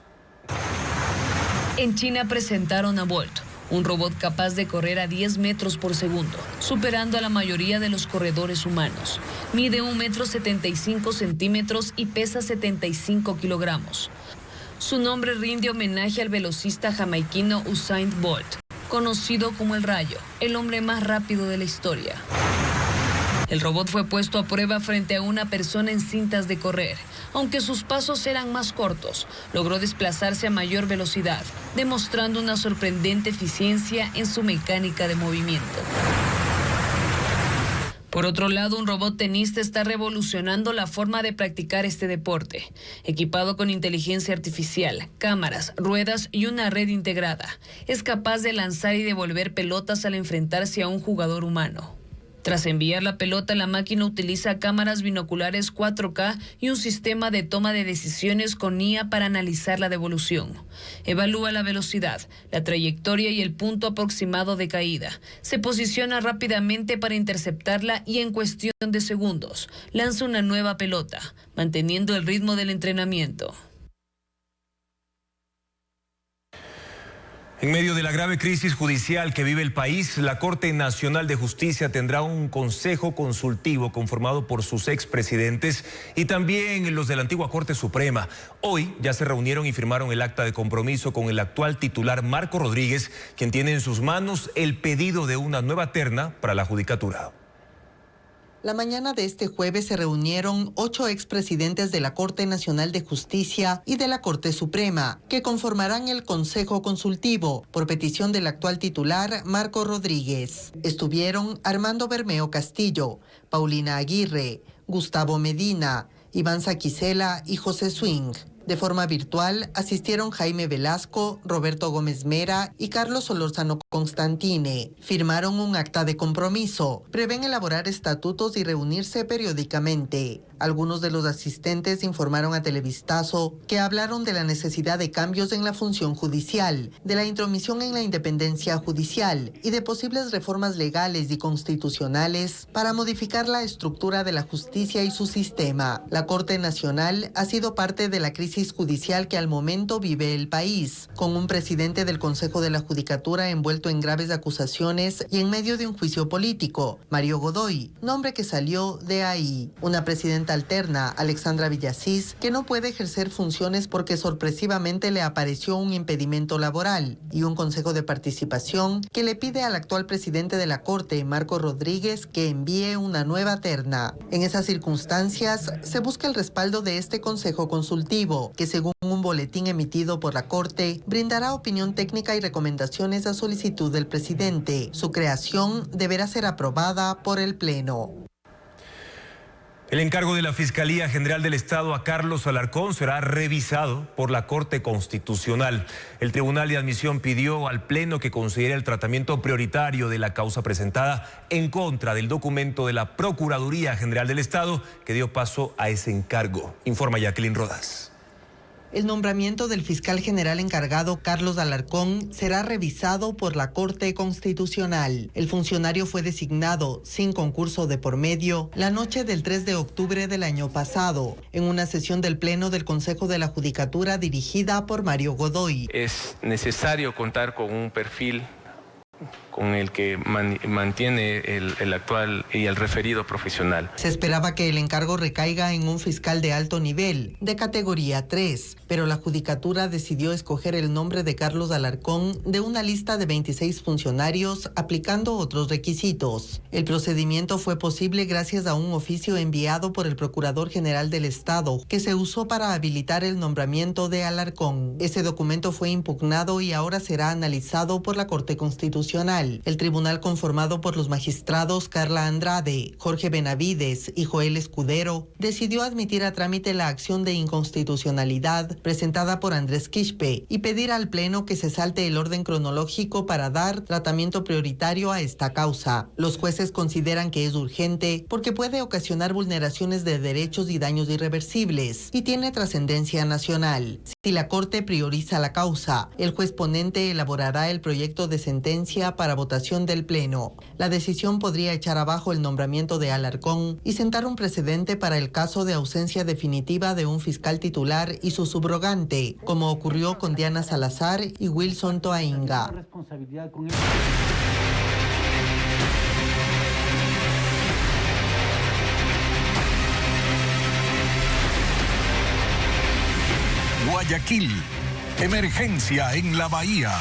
En China presentaron a Bolt, un robot capaz de correr a 10 metros por segundo, superando a la mayoría de los corredores humanos. Mide 1,75 metros y pesa 75 kilogramos. Su nombre rinde homenaje al velocista jamaiquino Usain Bolt, conocido como el Rayo, el hombre más rápido de la historia. El robot fue puesto a prueba frente a una persona en cintas de correr. Aunque sus pasos eran más cortos, logró desplazarse a mayor velocidad, demostrando una sorprendente eficiencia en su mecánica de movimiento. Por otro lado, un robot tenista está revolucionando la forma de practicar este deporte. Equipado con inteligencia artificial, cámaras, ruedas y una red integrada, es capaz de lanzar y devolver pelotas al enfrentarse a un jugador humano. Tras enviar la pelota, la máquina utiliza cámaras binoculares 4K y un sistema de toma de decisiones con IA para analizar la devolución. Evalúa la velocidad, la trayectoria y el punto aproximado de caída. Se posiciona rápidamente para interceptarla y en cuestión de segundos lanza una nueva pelota, manteniendo el ritmo del entrenamiento. En medio de la grave crisis judicial que vive el país, la Corte Nacional de Justicia tendrá un consejo consultivo conformado por sus expresidentes y también los de la antigua Corte Suprema. Hoy ya se reunieron y firmaron el acta de compromiso con el actual titular Marco Rodríguez, quien tiene en sus manos el pedido de una nueva terna para la judicatura. La mañana de este jueves se reunieron 8 expresidentes de la Corte Nacional de Justicia y de la Corte Suprema, que conformarán el Consejo Consultivo por petición del actual titular Marco Rodríguez. Estuvieron Armando Bermeo Castillo, Paulina Aguirre, Gustavo Medina, Iván Saquicela y José Swing. De forma virtual asistieron Jaime Velasco, Roberto Gómez Mera y Carlos Solórzano Constantine. Firmaron un acta de compromiso. Prevén elaborar estatutos y reunirse periódicamente. Algunos de los asistentes informaron a Televistazo que hablaron de la necesidad de cambios en la función judicial, de la intromisión en la independencia judicial y de posibles reformas legales y constitucionales para modificar la estructura de la justicia y su sistema. La Corte Nacional ha sido parte de la crisis judicial que al momento vive el país, con un presidente del Consejo de la Judicatura envuelto en graves acusaciones y en medio de un juicio político, Mario Godoy, nombre que salió de ahí. Una presidenta alterna, Alexandra Villasís, que no puede ejercer funciones porque sorpresivamente le apareció un impedimento laboral, y un consejo de participación que le pide al actual presidente de la Corte, Marco Rodríguez, que envíe una nueva terna. En esas circunstancias, se busca el respaldo de este consejo consultivo, que según un boletín emitido por la Corte, brindará opinión técnica y recomendaciones a solicitud del presidente. Su creación deberá ser aprobada por el Pleno. El encargo de la Fiscalía General del Estado a Carlos Alarcón será revisado por la Corte Constitucional. El Tribunal de Admisión pidió al Pleno que considere el tratamiento prioritario de la causa presentada en contra del documento de la Procuraduría General del Estado que dio paso a ese encargo. Informa Jacqueline Rodas. El nombramiento del fiscal general encargado Carlos Alarcón será revisado por la Corte Constitucional. El funcionario fue designado sin concurso de por medio la noche del 3 de octubre del año pasado, en una sesión del Pleno del Consejo de la Judicatura dirigida por Mario Godoy. Es necesario contar con un perfil con el que mantiene el actual y el referido profesional. Se esperaba que el encargo recaiga en un fiscal de alto nivel, de categoría 3, pero la Judicatura decidió escoger el nombre de Carlos Alarcón de una lista de 26 funcionarios, aplicando otros requisitos. El procedimiento fue posible gracias a un oficio enviado por el Procurador General del Estado, que se usó para habilitar el nombramiento de Alarcón. Ese documento fue impugnado y ahora será analizado por la Corte Constitucional. El tribunal, conformado por los magistrados Carla Andrade, Jorge Benavides y Joel Escudero, decidió admitir a trámite la acción de inconstitucionalidad presentada por Andrés Quispe y pedir al Pleno que se salte el orden cronológico para dar tratamiento prioritario a esta causa. Los jueces consideran que es urgente porque puede ocasionar vulneraciones de derechos y daños irreversibles y tiene trascendencia nacional. Si la Corte prioriza la causa, el juez ponente elaborará el proyecto de sentencia para votación del Pleno. La decisión podría echar abajo el nombramiento de Alarcón y sentar un precedente para el caso de ausencia definitiva de un fiscal titular y su subrogante, como ocurrió con Diana Salazar y Wilson Toainga. Guayaquil, emergencia en la bahía.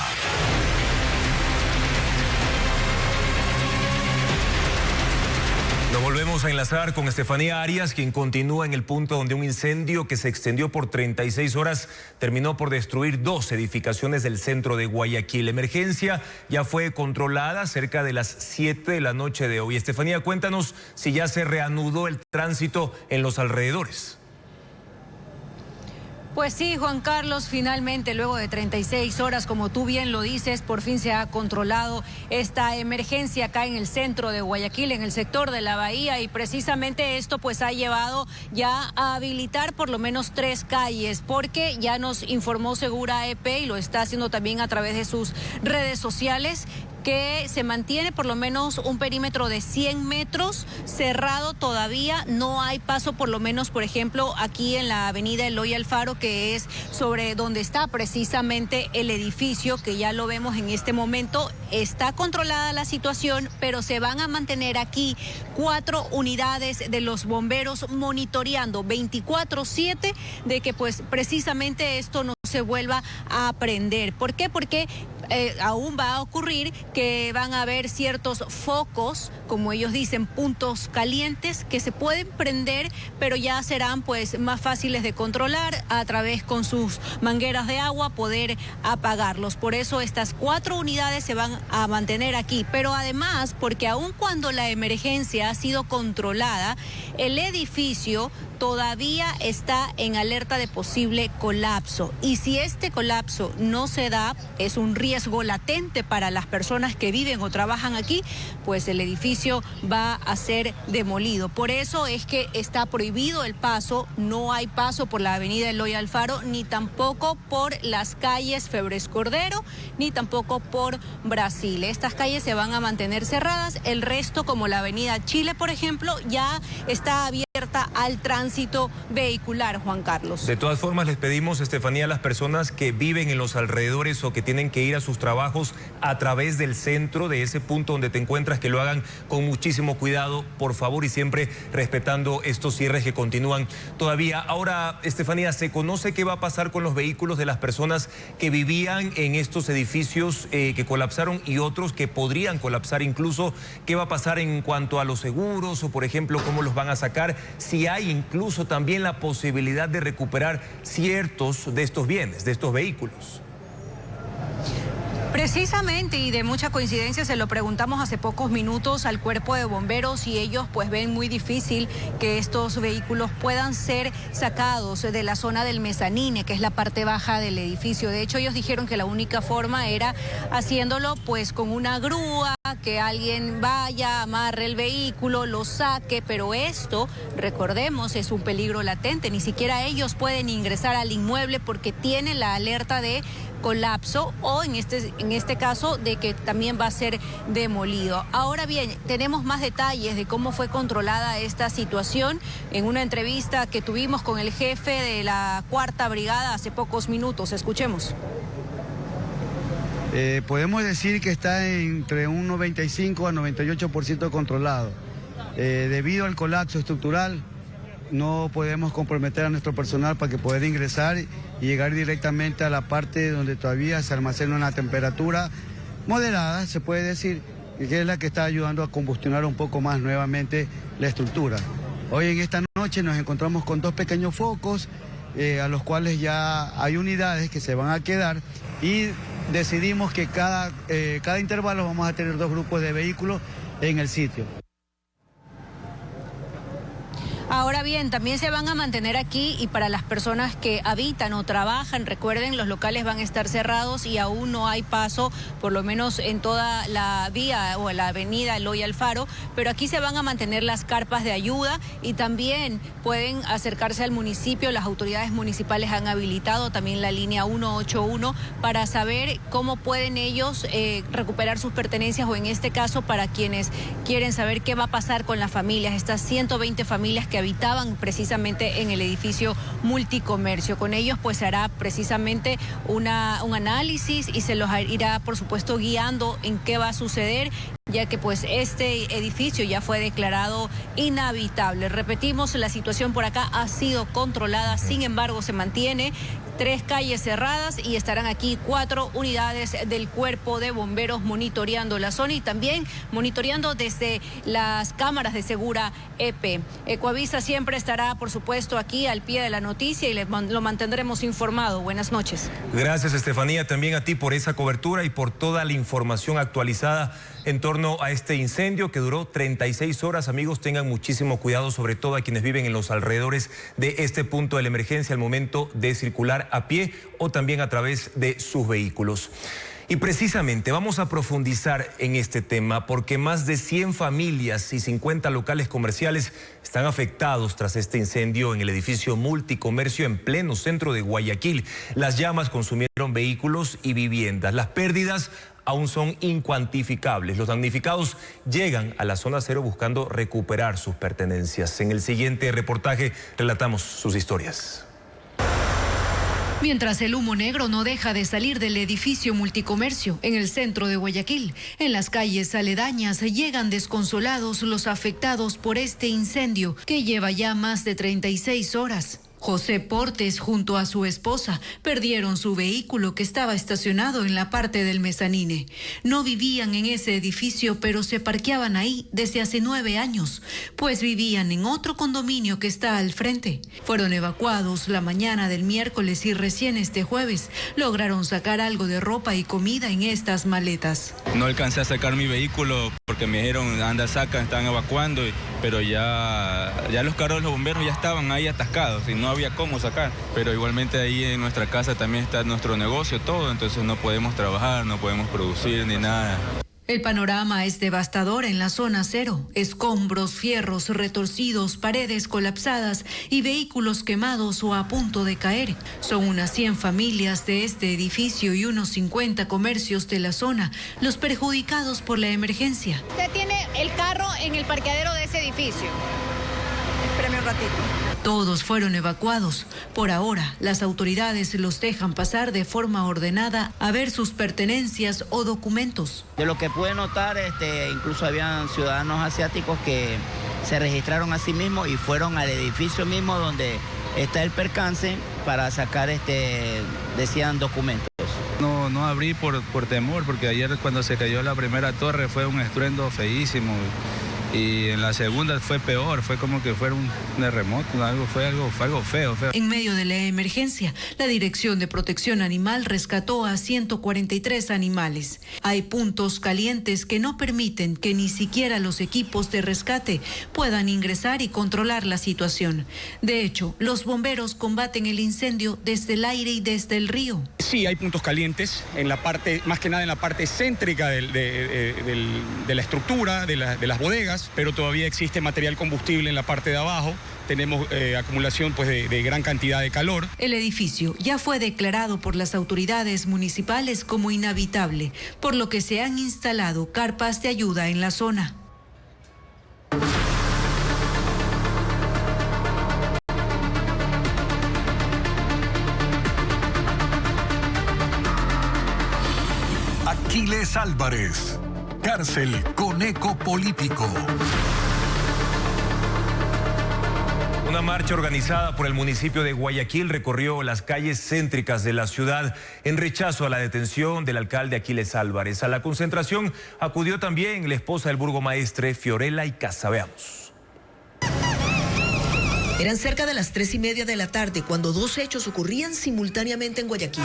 Nos volvemos a enlazar con Estefanía Arias, quien continúa en el punto donde un incendio que se extendió por 36 horas terminó por destruir 2 edificaciones del centro de Guayaquil. La emergencia ya fue controlada cerca de las 7 de la noche de hoy. Estefanía, cuéntanos si ya se reanudó el tránsito en los alrededores. Pues sí, Juan Carlos, finalmente, luego de 36 horas, como tú bien lo dices, por fin se ha controlado esta emergencia acá en el centro de Guayaquil, en el sector de la bahía, y precisamente esto pues ha llevado ya a habilitar por lo menos 3 calles, porque ya nos informó Segura EP y lo está haciendo también a través de sus redes sociales, que se mantiene por lo menos un perímetro de 100 metros cerrado todavía. No hay paso, por lo menos, por ejemplo, aquí en la avenida Eloy Alfaro, que es sobre donde está precisamente el edificio, que ya lo vemos en este momento. Está controlada la situación, pero se van a mantener aquí 4 unidades de los bomberos monitoreando 24/7 de que pues precisamente esto no se vuelva a prender. ¿Por qué? Porque aún va a ocurrir que van a haber ciertos focos, como ellos dicen, puntos calientes que se pueden prender, pero ya serán pues más fáciles de controlar a través con sus mangueras de agua, poder apagarlos. Por eso estas 4 unidades se van a mantener aquí, pero además porque aun cuando la emergencia ha sido controlada, el edificio todavía está en alerta de posible colapso, y si este colapso no se da, es un riesgo latente para las personas que viven o trabajan aquí, pues el edificio va a ser demolido. Por eso es que está prohibido el paso, no hay paso por la avenida Eloy Alfaro, ni tampoco por las calles Febres Cordero, ni tampoco por Brasil. Estas calles se van a mantener cerradas, el resto, como la avenida Chile, por ejemplo, ya está abierta al tránsito vehicular, Juan Carlos. De todas formas, les pedimos, Estefanía, a las personas que viven en los alrededores o que tienen que ir a sus trabajos a través del centro, de ese punto donde te encuentras, que lo hagan con muchísimo cuidado, por favor, y siempre respetando estos cierres que continúan todavía. Ahora, Estefanía, ¿se conoce qué va a pasar con los vehículos de las personas que vivían en estos edificios que colapsaron y otros que podrían colapsar incluso? ¿Qué va a pasar en cuanto a los seguros o, por ejemplo, cómo los van a sacar? Si hay incluso también la posibilidad de recuperar ciertos de estos bienes, de estos vehículos. Precisamente, y de mucha coincidencia, se lo preguntamos hace pocos minutos al cuerpo de bomberos y ellos pues ven muy difícil que estos vehículos puedan ser sacados de la zona del mezanine, que es la parte baja del edificio. De hecho, ellos dijeron que la única forma era haciéndolo pues con una grúa, que alguien vaya, amarre el vehículo, lo saque, pero esto, recordemos, es un peligro latente. Ni siquiera ellos pueden ingresar al inmueble porque tienen la alerta de colapso o en este caso de que también va a ser demolido. Ahora bien, tenemos más detalles de cómo fue controlada esta situación en una entrevista que tuvimos con el jefe de la 4ª Brigada hace pocos minutos. Escuchemos. Podemos decir que está entre un 95 a 98% controlado. Debido al colapso estructural, no podemos comprometer a nuestro personal para que pueda ingresar y llegar directamente a la parte donde todavía se almacena una temperatura moderada, se puede decir, que es la que está ayudando a combustionar un poco más nuevamente la estructura. Hoy en esta noche nos encontramos con 2 pequeños focos, a los cuales ya hay unidades que se van a quedar y decidimos que cada intervalo vamos a tener 2 grupos de vehículos en el sitio. Ahora bien, también se van a mantener aquí y para las personas que habitan o trabajan, recuerden, los locales van a estar cerrados y aún no hay paso, por lo menos en toda la vía o la avenida Eloy Alfaro, pero aquí se van a mantener las carpas de ayuda y también pueden acercarse al municipio. Las autoridades municipales han habilitado también la línea 181 para saber cómo pueden ellos recuperar sus pertenencias o en este caso para quienes quieren saber qué va a pasar con las familias, estas 120 familias que habitaban precisamente en el edificio Multicomercio. Con ellos pues se hará precisamente un análisis y se los irá por supuesto guiando en qué va a suceder, ya que pues este edificio ya fue declarado inhabitable. Repetimos, la situación por acá ha sido controlada, sin embargo se mantiene 3 calles cerradas y estarán aquí 4 unidades del Cuerpo de Bomberos monitoreando la zona y también monitoreando desde las cámaras de Segura EP. Ecoavisa siempre estará, por supuesto, aquí al pie de la noticia y lo mantendremos informado. Buenas noches. Gracias, Estefanía, también a ti por esa cobertura y por toda la información actualizada en torno a este incendio que duró 36 horas. Amigos, tengan muchísimo cuidado, sobre todo a quienes viven en los alrededores de este punto de la emergencia al momento de circular a pie o también a través de sus vehículos. Y precisamente vamos a profundizar en este tema porque más de 100 familias y 50 locales comerciales están afectados tras este incendio en el edificio Multicomercio en pleno centro de Guayaquil. Las llamas consumieron vehículos y viviendas. Las pérdidas aún son incuantificables. Los damnificados llegan a la zona cero buscando recuperar sus pertenencias. En el siguiente reportaje relatamos sus historias. Mientras el humo negro no deja de salir del edificio Multicomercio en el centro de Guayaquil, en las calles aledañas llegan desconsolados los afectados por este incendio que lleva ya más de 36 horas. José Portes junto a su esposa perdieron su vehículo que estaba estacionado en la parte del mezanine. No vivían en ese edificio, pero se parqueaban ahí desde hace 9 años, pues vivían en otro condominio que está al frente. Fueron evacuados la mañana del miércoles y recién este jueves lograron sacar algo de ropa y comida en estas maletas. No alcancé a sacar mi vehículo porque me dijeron, anda, saca, están evacuando, pero ya los carros de los bomberos ya estaban ahí atascados y no había cómo sacar, pero igualmente ahí en nuestra casa también está nuestro negocio, todo, entonces no podemos trabajar, no podemos producir ni nada. El panorama es devastador en la zona cero. Escombros, fierros retorcidos, paredes colapsadas y vehículos quemados o a punto de caer. Son unas 100 familias de este edificio y unos 50 comercios de la zona los perjudicados por la emergencia. Usted tiene el carro en el parqueadero de ese edificio. Espérame un ratito. Todos fueron evacuados. Por ahora, las autoridades los dejan pasar de forma ordenada a ver sus pertenencias o documentos. De lo que pude notar, incluso habían ciudadanos asiáticos que se registraron a sí mismos y fueron al edificio mismo donde está el percance para sacar, decían, documentos. No abrí por temor, porque ayer cuando se cayó la primera torre fue un estruendo feísimo. Y en la segunda fue peor, fue como que fuera un terremoto, fue algo feo. En medio de la emergencia, la Dirección de Protección Animal rescató a 143 animales. Hay puntos calientes que no permiten que ni siquiera los equipos de rescate puedan ingresar y controlar la situación. De hecho, los bomberos combaten el incendio desde el aire y desde el río. Sí, hay puntos calientes, en la parte, más que nada en la parte céntrica de la estructura, de las bodegas, pero todavía existe material combustible en la parte de abajo. Tenemos acumulación de gran cantidad de calor. El edificio ya fue declarado por las autoridades municipales como inhabitable, por lo que se han instalado carpas de ayuda en la zona. Aquiles Álvarez, cárcel con eco político. Una marcha organizada por el municipio de Guayaquil recorrió las calles céntricas de la ciudad en rechazo a la detención del alcalde Aquiles Álvarez. A la concentración acudió también la esposa del burgomaestre, Fiorella Icaza. Veamos. Eran cerca de las 3:30 de la tarde cuando dos hechos ocurrían simultáneamente en Guayaquil.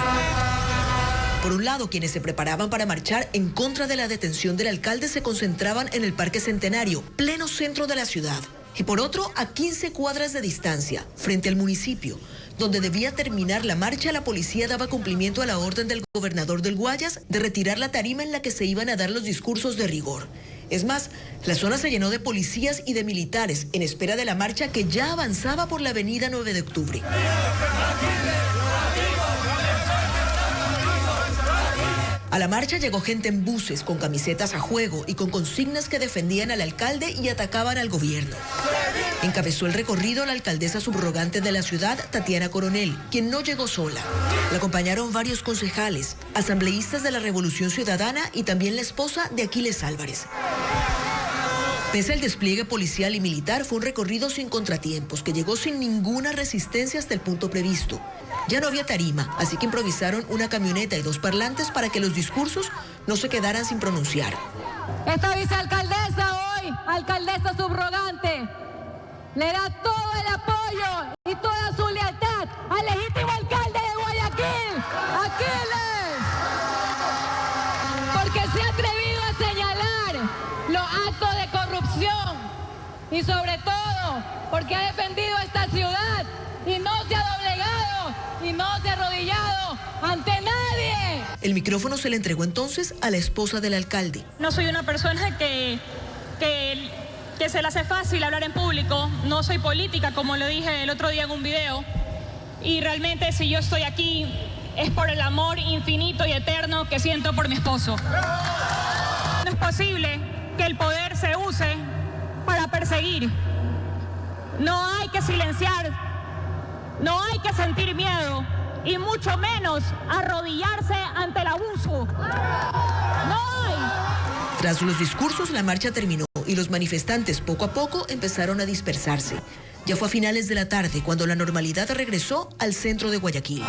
Por un lado, quienes se preparaban para marchar en contra de la detención del alcalde se concentraban en el Parque Centenario, pleno centro de la ciudad. Y por otro, a 15 cuadras de distancia, frente al municipio, donde debía terminar la marcha, la policía daba cumplimiento a la orden del gobernador del Guayas de retirar la tarima en la que se iban a dar los discursos de rigor. Es más, la zona se llenó de policías y de militares en espera de la marcha que ya avanzaba por la avenida 9 de octubre. A la marcha llegó gente en buses, con camisetas a juego y con consignas que defendían al alcalde y atacaban al gobierno. Encabezó el recorrido la alcaldesa subrogante de la ciudad, Tatiana Coronel, quien no llegó sola. La acompañaron varios concejales, asambleístas de la Revolución Ciudadana y también la esposa de Aquiles Álvarez. Pese al despliegue policial y militar, fue un recorrido sin contratiempos, que llegó sin ninguna resistencia hasta el punto previsto. Ya no había tarima, así que improvisaron una camioneta y dos parlantes para que los discursos no se quedaran sin pronunciar. Esta vicealcaldesa hoy, alcaldesa subrogante, le da todo el apoyo y toda su lealtad al legítimo alcalde de Guayaquil, Aquiles, porque se ha atrevido a señalar los actos de corrupción y sobre todo porque ha defendido esta ciudad y no se ha doblegado y no se ha arrodillado ante nadie. El micrófono se le entregó entonces a la esposa del alcalde. No soy una persona que se le hace fácil hablar en público, no soy política, como lo dije el otro día en un video, y realmente si yo estoy aquí es por el amor infinito y eterno que siento por mi esposo. No es posible que el poder se use para perseguir. No hay que silenciar, no hay que sentir miedo y mucho menos arrodillarse ante el abuso. No hay. Tras los discursos, la marcha terminó y los manifestantes poco a poco empezaron a dispersarse. Ya fue a finales de la tarde cuando la normalidad regresó al centro de Guayaquil.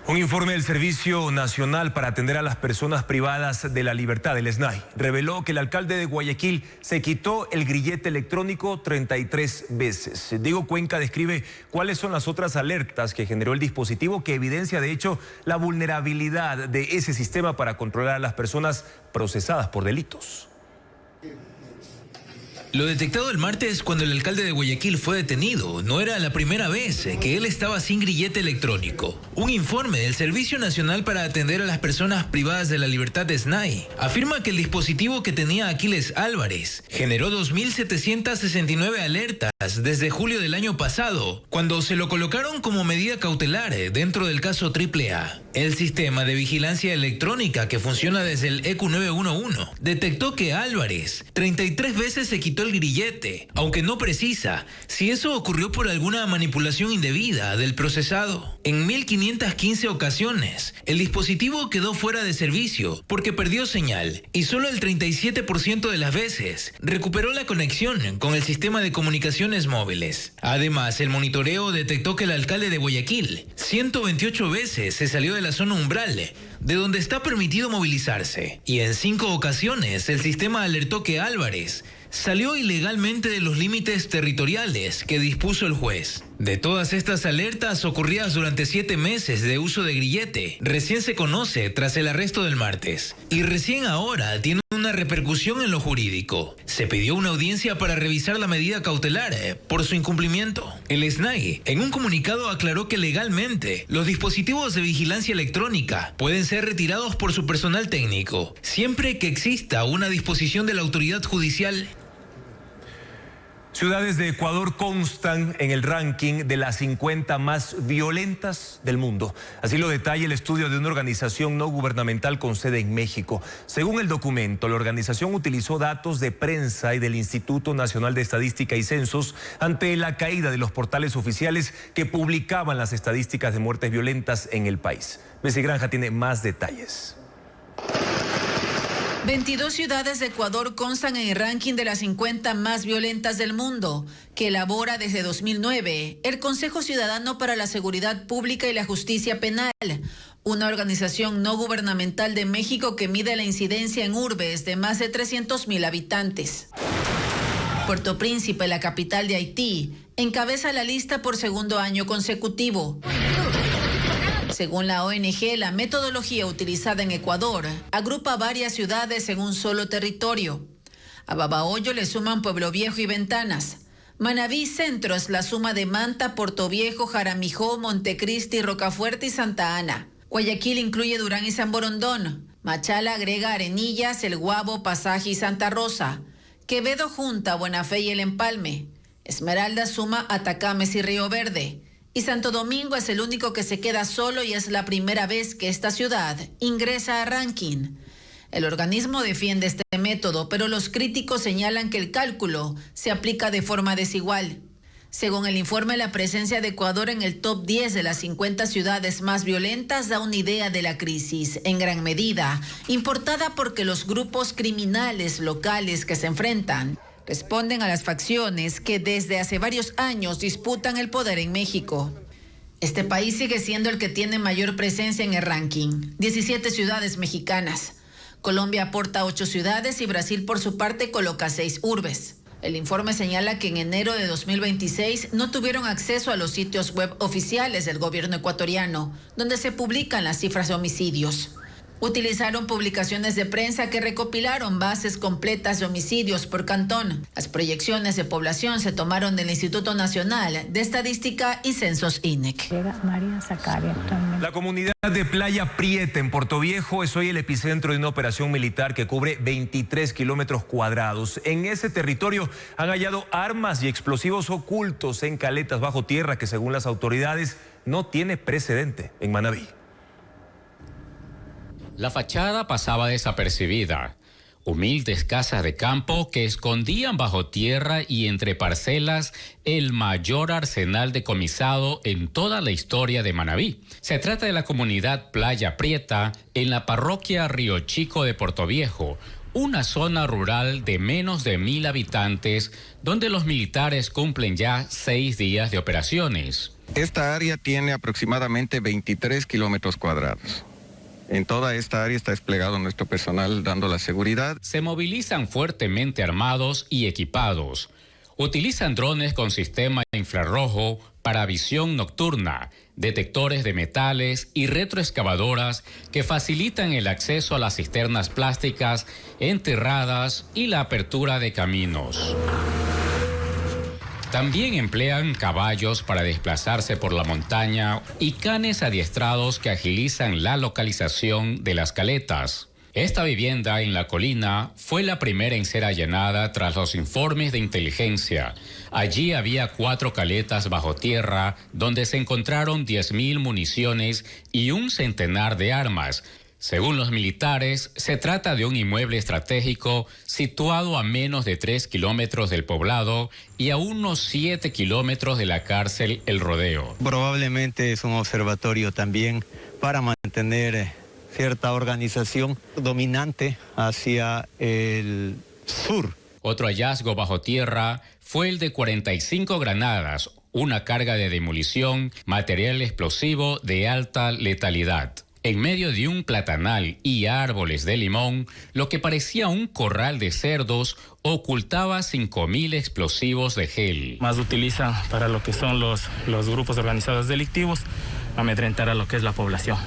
Un informe del Servicio Nacional para Atender a las Personas Privadas de la Libertad, el SNAI, reveló que el alcalde de Guayaquil se quitó el grillete electrónico 33 veces. Diego Cuenca describe cuáles son las otras alertas que generó el dispositivo, que evidencia de hecho la vulnerabilidad de ese sistema para controlar a las personas procesadas por delitos. Lo detectado el martes cuando el alcalde de Guayaquil fue detenido no era la primera vez que él estaba sin grillete electrónico. Un informe del Servicio Nacional para Atender a las Personas Privadas de la Libertad de SNAI afirma que el dispositivo que tenía Aquiles Álvarez generó 2.769 alertas desde julio del año pasado, cuando se lo colocaron como medida cautelar dentro del caso AAA. El sistema de vigilancia electrónica que funciona desde el ECU 911 detectó que Álvarez 33 veces se quitó el grillete, aunque no precisa si eso ocurrió por alguna manipulación indebida del procesado. En 1.515 ocasiones, el dispositivo quedó fuera de servicio porque perdió señal y solo el 37% de las veces recuperó la conexión con el sistema de comunicaciones estaciones móviles. Además, el monitoreo detectó que el alcalde de Guayaquil 128 veces se salió de la zona umbral, de donde está permitido movilizarse. Y en 5 ocasiones el sistema alertó que Álvarez salió ilegalmente de los límites territoriales que dispuso el juez. De todas estas alertas ocurridas durante 7 meses de uso de grillete, recién se conoce tras el arresto del martes. Y recién ahora tiene una repercusión en lo jurídico. Se pidió una audiencia para revisar la medida cautelar por su incumplimiento. El SNAI, en un comunicado, aclaró que legalmente los dispositivos de vigilancia electrónica pueden ser retirados por su personal técnico, siempre que exista una disposición de la autoridad judicial. Ciudades de Ecuador constan en el ranking de las 50 más violentas del mundo. Así lo detalla el estudio de una organización no gubernamental con sede en México. Según el documento, la organización utilizó datos de prensa y del Instituto Nacional de Estadística y Censos ante la caída de los portales oficiales que publicaban las estadísticas de muertes violentas en el país. Bessie Granja tiene más detalles. 22 ciudades de Ecuador constan en el ranking de las 50 más violentas del mundo, que elabora desde 2009 el Consejo Ciudadano para la Seguridad Pública y la Justicia Penal, una organización no gubernamental de México que mide la incidencia en urbes de más de 300,000 habitantes. Puerto Príncipe, la capital de Haití, encabeza la lista por segundo año consecutivo. Según la ONG, la metodología utilizada en Ecuador agrupa varias ciudades en un solo territorio. A Babahoyo le suman Pueblo Viejo y Ventanas. Manabí Centro es la suma de Manta, Portoviejo, Jaramijó, Montecristi, Rocafuerte y Santa Ana. Guayaquil incluye Durán y San Borondón. Machala agrega Arenillas, El Guabo, Pasaje y Santa Rosa. Quevedo junta Buenafé y El Empalme. Esmeralda suma Atacames y Río Verde. Y Santo Domingo es el único que se queda solo y es la primera vez que esta ciudad ingresa a ranking. El organismo defiende este método, pero los críticos señalan que el cálculo se aplica de forma desigual. Según el informe, la presencia de Ecuador en el top 10 de las 50 ciudades más violentas da una idea de la crisis, en gran medida importada porque los grupos criminales locales que se enfrentan responden a las facciones que desde hace varios años disputan el poder en México. Este país sigue siendo el que tiene mayor presencia en el ranking, 17 ciudades mexicanas. Colombia aporta 8 ciudades y Brasil por su parte coloca 6 urbes. El informe señala que en enero de 2026 no tuvieron acceso a los sitios web oficiales del gobierno ecuatoriano, donde se publican las cifras de homicidios. Utilizaron publicaciones de prensa que recopilaron bases completas de homicidios por cantón. Las proyecciones de población se tomaron del Instituto Nacional de Estadística y Censos INEC. La comunidad de Playa Prieta en Portoviejo es hoy el epicentro de una operación militar que cubre 23 kilómetros cuadrados. En ese territorio han hallado armas y explosivos ocultos en caletas bajo tierra que, según las autoridades, no tiene precedente en Manabí. La fachada pasaba desapercibida. Humildes casas de campo que escondían bajo tierra y entre parcelas el mayor arsenal decomisado en toda la historia de Manabí. Se trata de la comunidad Playa Prieta en la parroquia Río Chico de Portoviejo, una zona rural de menos de 1,000 habitantes donde los militares cumplen ya 6 días de operaciones. Esta área tiene aproximadamente 23 kilómetros cuadrados. En toda esta área está desplegado nuestro personal dando la seguridad. Se movilizan fuertemente armados y equipados. Utilizan drones con sistema infrarrojo para visión nocturna, detectores de metales y retroexcavadoras que facilitan el acceso a las cisternas plásticas enterradas y la apertura de caminos. También emplean caballos para desplazarse por la montaña y canes adiestrados que agilizan la localización de las caletas. Esta vivienda en la colina fue la primera en ser allanada tras los informes de inteligencia. Allí había 4 caletas bajo tierra donde se encontraron 10,000 municiones y un centenar de armas. Según los militares, se trata de un inmueble estratégico situado a menos de 3 kilómetros del poblado y a unos 7 kilómetros de la cárcel El Rodeo. Probablemente es un observatorio también para mantener cierta organización dominante hacia el sur Otro hallazgo bajo tierra fue el de 45 granadas, una carga de demolición, material explosivo de alta letalidad. En medio de un platanal y árboles de limón, lo que parecía un corral de cerdos ocultaba 5.000 explosivos de gel. Más utilizan para lo que son los grupos organizados delictivos, amedrentar a lo que es la población.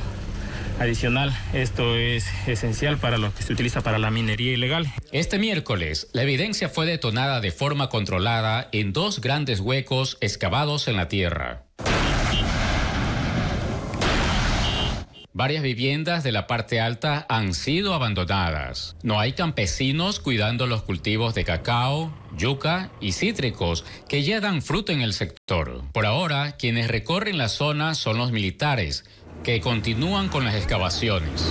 Adicional, esto es esencial para lo que se utiliza para la minería ilegal. Este miércoles, la evidencia fue detonada de forma controlada en 2 grandes huecos excavados en la tierra. Varias viviendas de la parte alta han sido abandonadas. No hay campesinos cuidando los cultivos de cacao, yuca y cítricos que ya dan fruto en el sector. Por ahora, quienes recorren la zona son los militares, que continúan con las excavaciones.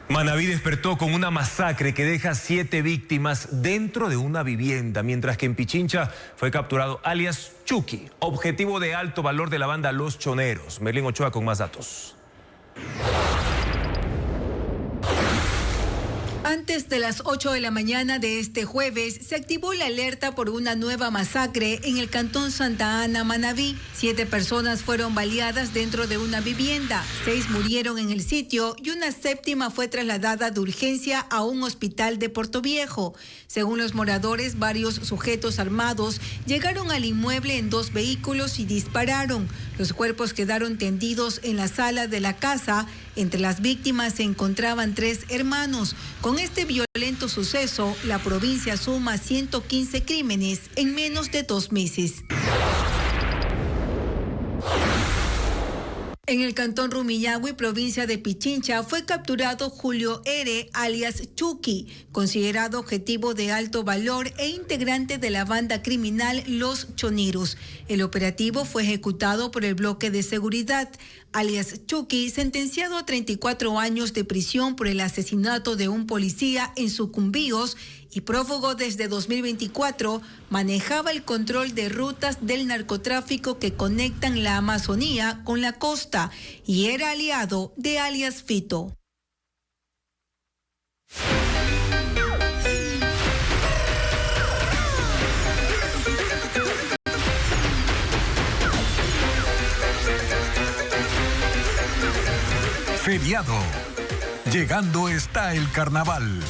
Manabí despertó con una masacre que deja 7 víctimas dentro de una vivienda, mientras que en Pichincha fue capturado alias Chucky, objetivo de alto valor de la banda Los Choneros. Merlin Ochoa con más datos. Antes de las 8 de la mañana de este jueves, se activó la alerta por una nueva masacre en el cantón Santa Ana, Manabí. 7 personas fueron baleadas dentro de una vivienda, 6 murieron en el sitio y una 7ª fue trasladada de urgencia a un hospital de Portoviejo. Según los moradores, varios sujetos armados llegaron al inmueble en 2 vehículos y dispararon. Los cuerpos quedaron tendidos en la sala de la casa. Entre las víctimas se encontraban 3 hermanos. Con este violento suceso, la provincia suma 115 crímenes en menos de 2 meses. En el cantón Rumiñahui, provincia de Pichincha, fue capturado Julio R., alias Chucky, considerado objetivo de alto valor e integrante de la banda criminal Los Choneros. El operativo fue ejecutado por el bloque de seguridad. Alias Chucky, sentenciado a 34 años de prisión por el asesinato de un policía en Sucumbíos y prófugo desde 2024, manejaba el control de rutas del narcotráfico que conectan la Amazonía con la costa y era aliado de alias Fito. Feriado. Llegando está el carnaval.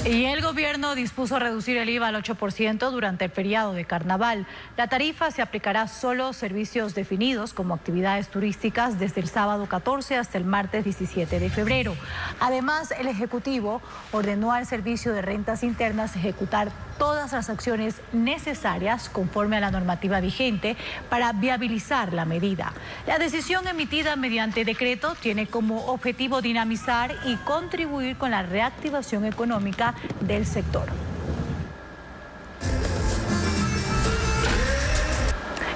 Y el gobierno dispuso reducir el IVA al 8% durante el feriado de carnaval. La tarifa se aplicará solo a servicios definidos como actividades turísticas desde el sábado 14 hasta el martes 17 de febrero. Además, el Ejecutivo ordenó al Servicio de Rentas Internas ejecutar todas las acciones necesarias conforme a la normativa vigente para viabilizar la medida. La decisión emitida mediante decreto tiene como objetivo dinamizar y contribuir con la reactivación económica del sector.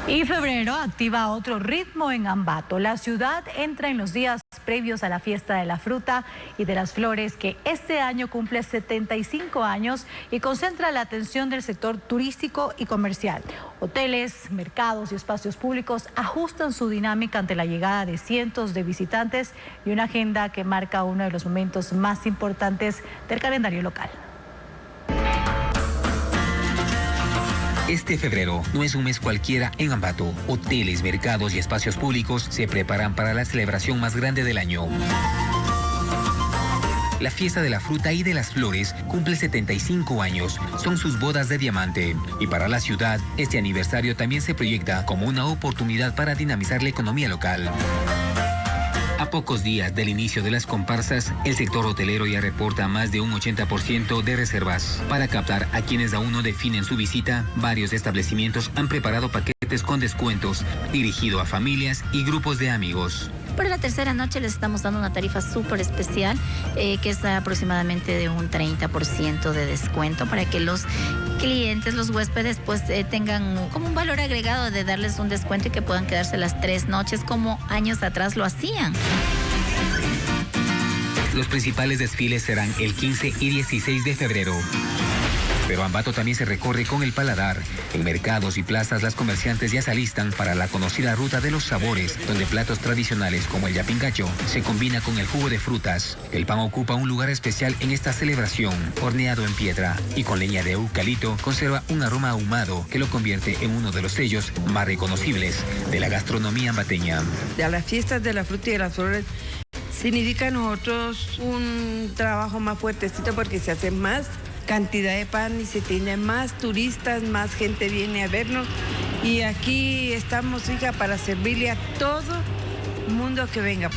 Y febrero activa otro ritmo en Ambato. La ciudad entra en los días previos a la fiesta de la fruta y de las flores, que este año cumple 75 años y concentra la atención del sector turístico y comercial. Hoteles, mercados y espacios públicos ajustan su dinámica ante la llegada de cientos de visitantes y una agenda que marca uno de los momentos más importantes del calendario local. Este febrero no es un mes cualquiera en Ambato. Hoteles, mercados y espacios públicos se preparan para la celebración más grande del año. La fiesta de la fruta y de las flores cumple 75 años. Son sus bodas de diamante. Y para la ciudad, este aniversario también se proyecta como una oportunidad para dinamizar la economía local. A pocos días del inicio de las comparsas, el sector hotelero ya reporta más de un 80% de reservas. Para captar a quienes aún no definen su visita, varios establecimientos han preparado paquetes con descuentos dirigidos a familias y grupos de amigos. Para la tercera noche les estamos dando una tarifa súper especial, que es aproximadamente de un 30% de descuento para que los clientes, los huéspedes, pues tengan como un valor agregado de darles un descuento y que puedan quedarse las 3 noches como años atrás lo hacían. Los principales desfiles serán el 15 y 16 de febrero. Pero Ambato también se recorre con el paladar. En mercados y plazas las comerciantes ya se alistan para la conocida ruta de los sabores, donde platos tradicionales como el yapingacho se combina con el jugo de frutas. El pan ocupa un lugar especial en esta celebración, horneado en piedra y con leña de eucalipto, conserva un aroma ahumado que lo convierte en uno de los sellos más reconocibles de la gastronomía ambateña. A las fiestas de la fruta y de las flores significa a nosotros un trabajo más fuertecito porque se hace más cantidad de pan y se tiene más turistas, más gente viene a vernos y aquí estamos, hija, para servirle a todo mundo que venga.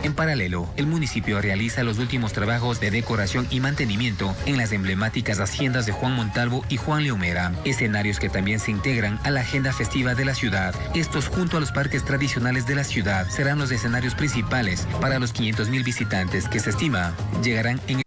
En paralelo, el municipio realiza los últimos trabajos de decoración y mantenimiento en las emblemáticas haciendas de Juan Montalvo y Juan Leomera, escenarios que también se integran a la agenda festiva de la ciudad. Estos, junto a los parques tradicionales de la ciudad, serán los escenarios principales para los 500,000 visitantes que se estima llegarán en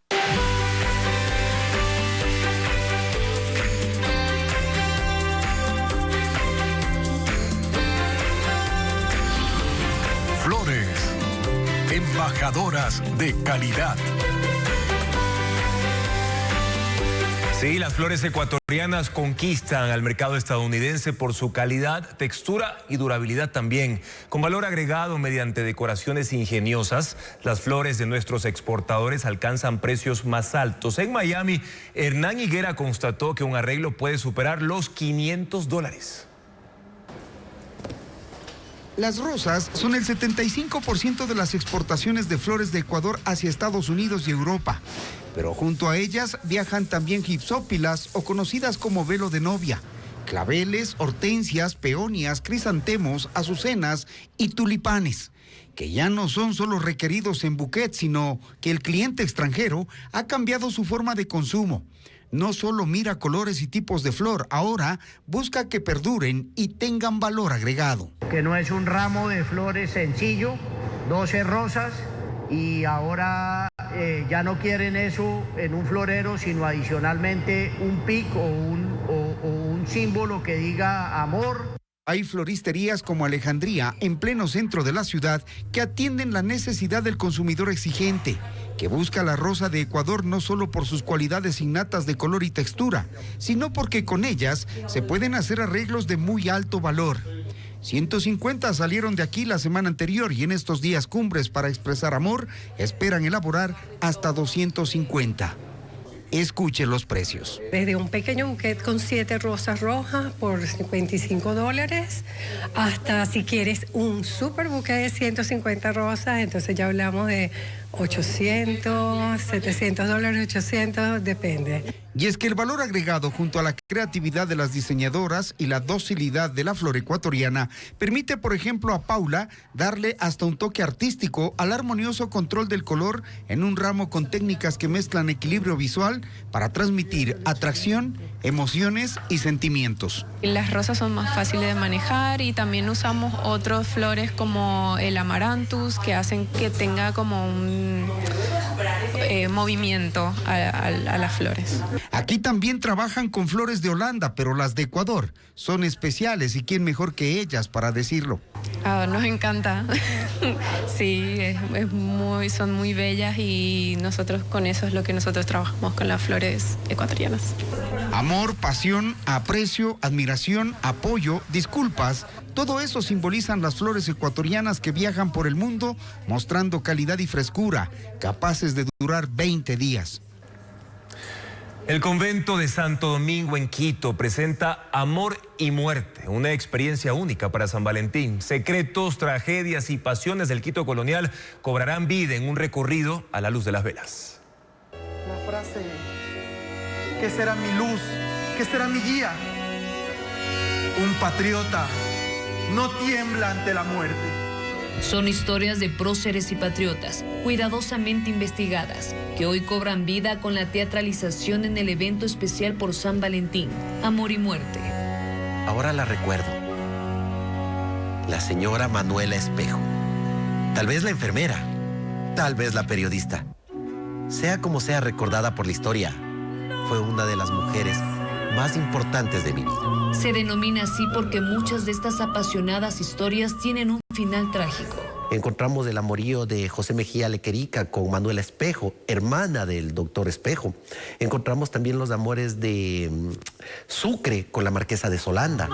Embajadoras de calidad. Sí, las flores ecuatorianas conquistan al mercado estadounidense por su calidad, textura y durabilidad también. Con valor agregado mediante decoraciones ingeniosas, las flores de nuestros exportadores alcanzan precios más altos. En Miami, Hernán Higuera constató que un arreglo puede superar los $500. Las rosas son el 75% de las exportaciones de flores de Ecuador hacia Estados Unidos y Europa. Pero junto a ellas viajan también gipsópilas o conocidas como velo de novia, claveles, hortensias, peonias, crisantemos, azucenas y tulipanes, que ya no son solo requeridos en bouquet, sino que el cliente extranjero ha cambiado su forma de consumo. No solo mira colores y tipos de flor, ahora busca que perduren y tengan valor agregado. Que no es un ramo de flores sencillo, 12 rosas, y ahora ya no quieren eso en un florero, sino adicionalmente un pic o un símbolo que diga amor. Hay floristerías como Alejandría, en pleno centro de la ciudad, que atienden la necesidad del consumidor exigente, que busca la rosa de Ecuador no solo por sus cualidades innatas de color y textura, sino porque con ellas se pueden hacer arreglos de muy alto valor. 150 salieron de aquí la semana anterior y en estos días cumbres para expresar amor esperan elaborar hasta 250. Escuche los precios. Desde un pequeño bouquet con 7 rosas rojas por $55, hasta si quieres un super bouquet de 150 rosas, entonces ya hablamos de $800, $700, 800, depende. Y es que el valor agregado junto a la creatividad de las diseñadoras y la docilidad de la flor ecuatoriana permite, por ejemplo, a Paula darle hasta un toque artístico al armonioso control del color en un ramo con técnicas que mezclan equilibrio visual para transmitir atracción, emociones y sentimientos. Las rosas son más fáciles de manejar y también usamos otras flores como el amaranthus que hacen que tenga como un movimiento a las flores. Aquí también trabajan con flores de Holanda, pero las de Ecuador son especiales y quién mejor que ellas para decirlo. Nos encanta. Sí, son muy bellas y nosotros con eso es lo que nosotros trabajamos con las flores ecuatorianas. Amor, pasión, aprecio, admiración, apoyo, disculpas, todo eso simbolizan las flores ecuatorianas que viajan por el mundo mostrando calidad y frescura, capaces de durar 20 días. El convento de Santo Domingo en Quito presenta Amor y Muerte, una experiencia única para San Valentín. Secretos, tragedias y pasiones del Quito colonial cobrarán vida en un recorrido a la luz de las velas. La frase, ¿qué será mi luz? ¿Qué será mi guía? Un patriota no tiembla ante la muerte. Son historias de próceres y patriotas, cuidadosamente investigadas, que hoy cobran vida con la teatralización en el evento especial por San Valentín, Amor y Muerte. Ahora la recuerdo. La señora Manuela Espejo. Tal vez la enfermera, tal vez la periodista. Sea como sea recordada por la historia, fue una de las mujeres más importantes de mi vida. Se denomina así porque muchas de estas apasionadas historias tienen un final trágico. Encontramos el amorío de José Mejía Lequerica con Manuela Espejo, hermana del doctor Espejo. Encontramos también los amores de Sucre con la marquesa de Solanda.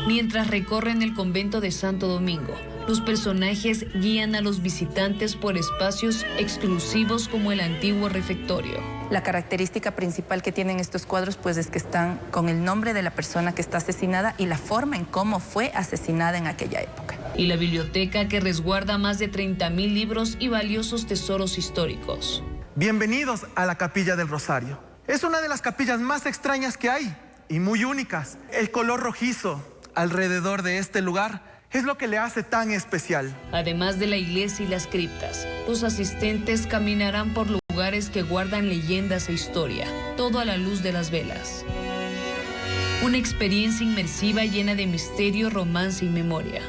Mientras recorren el convento de Santo Domingo, los personajes guían a los visitantes por espacios exclusivos como el antiguo refectorio. La característica principal que tienen estos cuadros pues es que están con el nombre de la persona que está asesinada y la forma en cómo fue asesinada en aquella época. Y la biblioteca que resguarda más de 30.000 libros y valiosos tesoros históricos. Bienvenidos a la Capilla del Rosario. Es una de las capillas más extrañas que hay y muy únicas. El color rojizo alrededor de este lugar es lo que le hace tan especial. Además de la iglesia y las criptas, los asistentes caminarán por lugares que guardan leyendas e historia, todo a la luz de las velas. Una experiencia inmersiva llena de misterio, romance y memoria.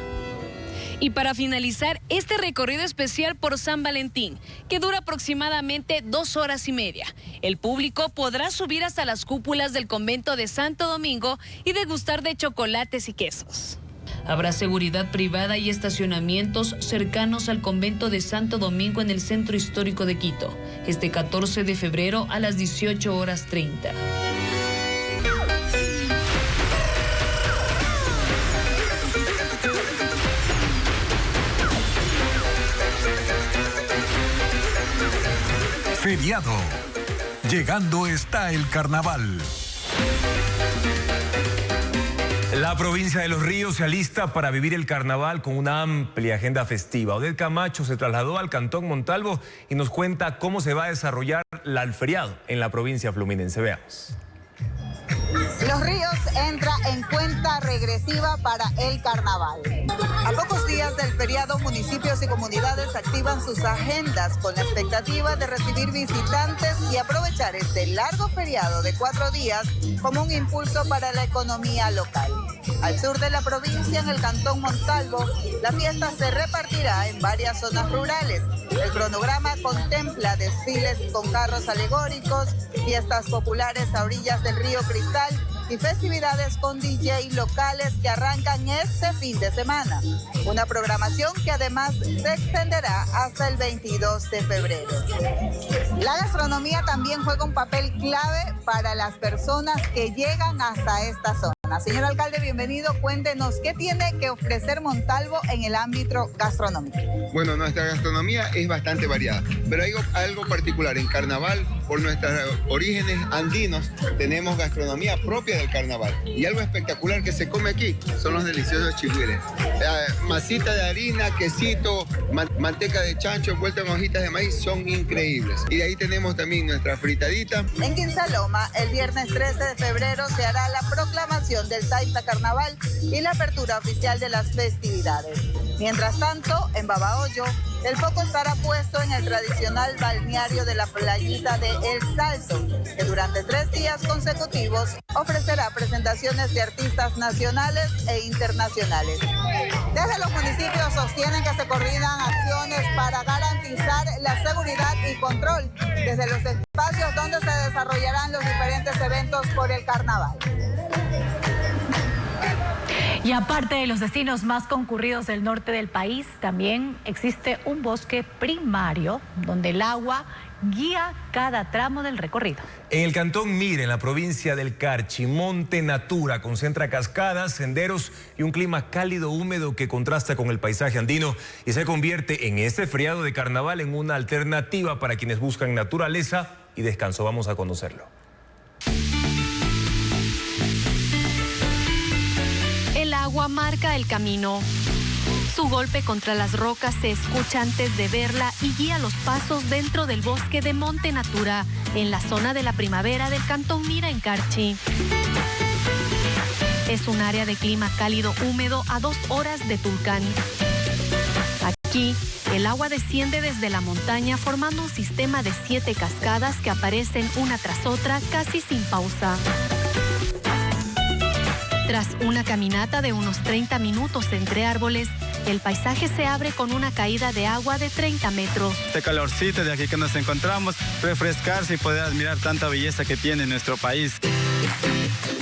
Y para finalizar, este recorrido especial por San Valentín, que dura aproximadamente 2 horas y media. El público podrá subir hasta las cúpulas del convento de Santo Domingo y degustar de chocolates y quesos. Habrá seguridad privada y estacionamientos cercanos al convento de Santo Domingo en el centro histórico de Quito, este 14 de febrero a las 18:30. Feriado. Llegando está el carnaval. La provincia de Los Ríos se alista para vivir el carnaval con una amplia agenda festiva. Odette Camacho se trasladó al Cantón Montalvo y nos cuenta cómo se va a desarrollar el feriado en la provincia fluminense. Veamos. Los Ríos entra en cuenta regresiva para el carnaval. A pocos días del feriado, municipios y comunidades activan sus agendas con la expectativa de recibir visitantes y aprovechar este largo feriado de 4 días como un impulso para la economía local. Al sur de la provincia, en el Cantón Montalvo, la fiesta se repartirá en varias zonas rurales. El cronograma contempla desfiles con carros alegóricos, fiestas populares a orillas del río Cristal y festividades con DJ locales que arrancan este fin de semana. Una programación que además se extenderá hasta el 22 de febrero. La gastronomía también juega un papel clave para las personas que llegan hasta esta zona. Señor alcalde, bienvenido. Cuéntenos, ¿qué tiene que ofrecer Montalvo en el ámbito gastronómico? Bueno, nuestra gastronomía es bastante variada, pero hay algo particular. En carnaval, por nuestros orígenes andinos, tenemos gastronomía propia del carnaval. Y algo espectacular que se come aquí son los deliciosos chigüires. Masita de harina, quesito, manteca de chancho envuelta en hojitas de maíz, son increíbles. Y de ahí tenemos también nuestra fritadita. En Quinsaloma, el viernes 13 de febrero se hará la proclamación del Taita Carnaval y la apertura oficial de las festividades. Mientras tanto, en Babahoyo, el foco estará puesto en el tradicional balneario de la playita de El Salto, que durante 3 días consecutivos ofrecerá presentaciones de artistas nacionales e internacionales. Desde los municipios sostienen que se coordinan acciones para garantizar la seguridad y control desde los espacios donde se desarrollarán los diferentes eventos por el carnaval. Y aparte de los destinos más concurridos del norte del país, también existe un bosque primario donde el agua guía cada tramo del recorrido. En el Cantón Mira, en la provincia del Carchi, Monte Natura concentra cascadas, senderos y un clima cálido húmedo que contrasta con el paisaje andino y se convierte en este feriado de carnaval en una alternativa para quienes buscan naturaleza y descanso. Vamos a conocerlo. El agua marca el camino. Su golpe contra las rocas se escucha antes de verla y guía los pasos dentro del bosque de Monte Natura, en la zona de la primavera del Cantón Mira en Carchi. Es un área de clima cálido húmedo a 2 horas de Tulcán. Aquí, el agua desciende desde la montaña formando un sistema de 7 cascadas que aparecen una tras otra casi sin pausa. Tras una caminata de unos 30 minutos entre árboles, el paisaje se abre con una caída de agua de 30 metros. Este calorcito de aquí que nos encontramos, refrescarse y poder admirar tanta belleza que tiene nuestro país.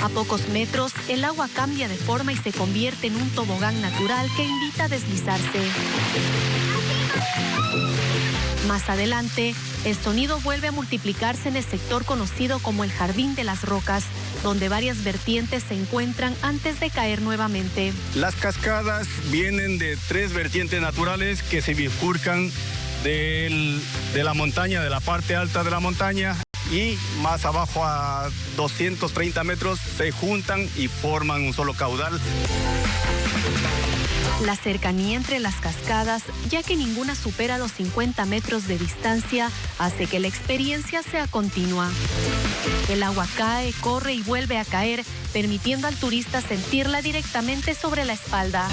A pocos metros, el agua cambia de forma y se convierte en un tobogán natural que invita a deslizarse. Más adelante, el sonido vuelve a multiplicarse en el sector conocido como el Jardín de las Rocas, donde varias vertientes se encuentran antes de caer nuevamente. Las cascadas vienen de 3 vertientes naturales que se bifurcan de la montaña, de la parte alta de la montaña, y más abajo a 230 metros se juntan y forman un solo caudal. La cercanía entre las cascadas, ya que ninguna supera los 50 metros de distancia, hace que la experiencia sea continua. El agua cae, corre y vuelve a caer, permitiendo al turista sentirla directamente sobre la espalda.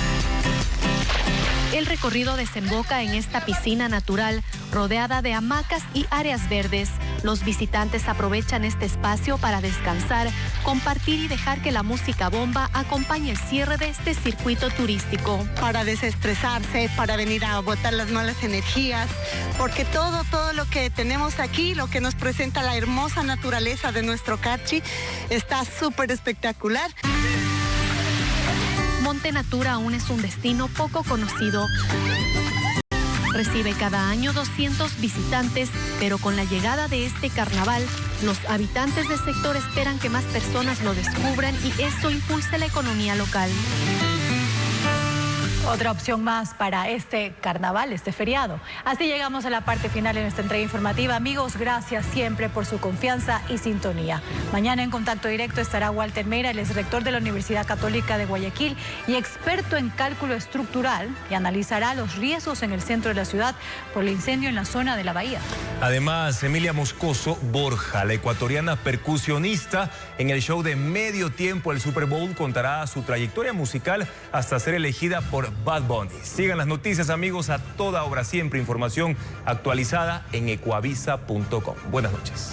El recorrido desemboca en esta piscina natural, rodeada de hamacas y áreas verdes. Los visitantes aprovechan este espacio para descansar, compartir y dejar que la música bomba acompañe el cierre de este circuito turístico. Para desestresarse, para venir a botar las malas energías, porque todo lo que tenemos aquí, lo que nos presenta la hermosa naturaleza de nuestro Carchi, está súper espectacular. Monte Natura aún es un destino poco conocido. Recibe cada año 200 visitantes, pero con la llegada de este carnaval, los habitantes del sector esperan que más personas lo descubran y esto impulse la economía local. Otra opción más para este carnaval, este feriado. Así llegamos a la parte final de nuestra entrega informativa. Amigos, gracias siempre por su confianza y sintonía. Mañana en contacto directo estará Walter Meira, el exrector de la Universidad Católica de Guayaquil y experto en cálculo estructural, y analizará los riesgos en el centro de la ciudad por el incendio en la zona de la bahía. Además, Emilia Moscoso Borja, la ecuatoriana percusionista, en el show de medio tiempo el Super Bowl, contará su trayectoria musical hasta ser elegida por Bad Bunny. Sigan las noticias, amigos, a toda hora, siempre información actualizada en ecuavisa.com. Buenas noches.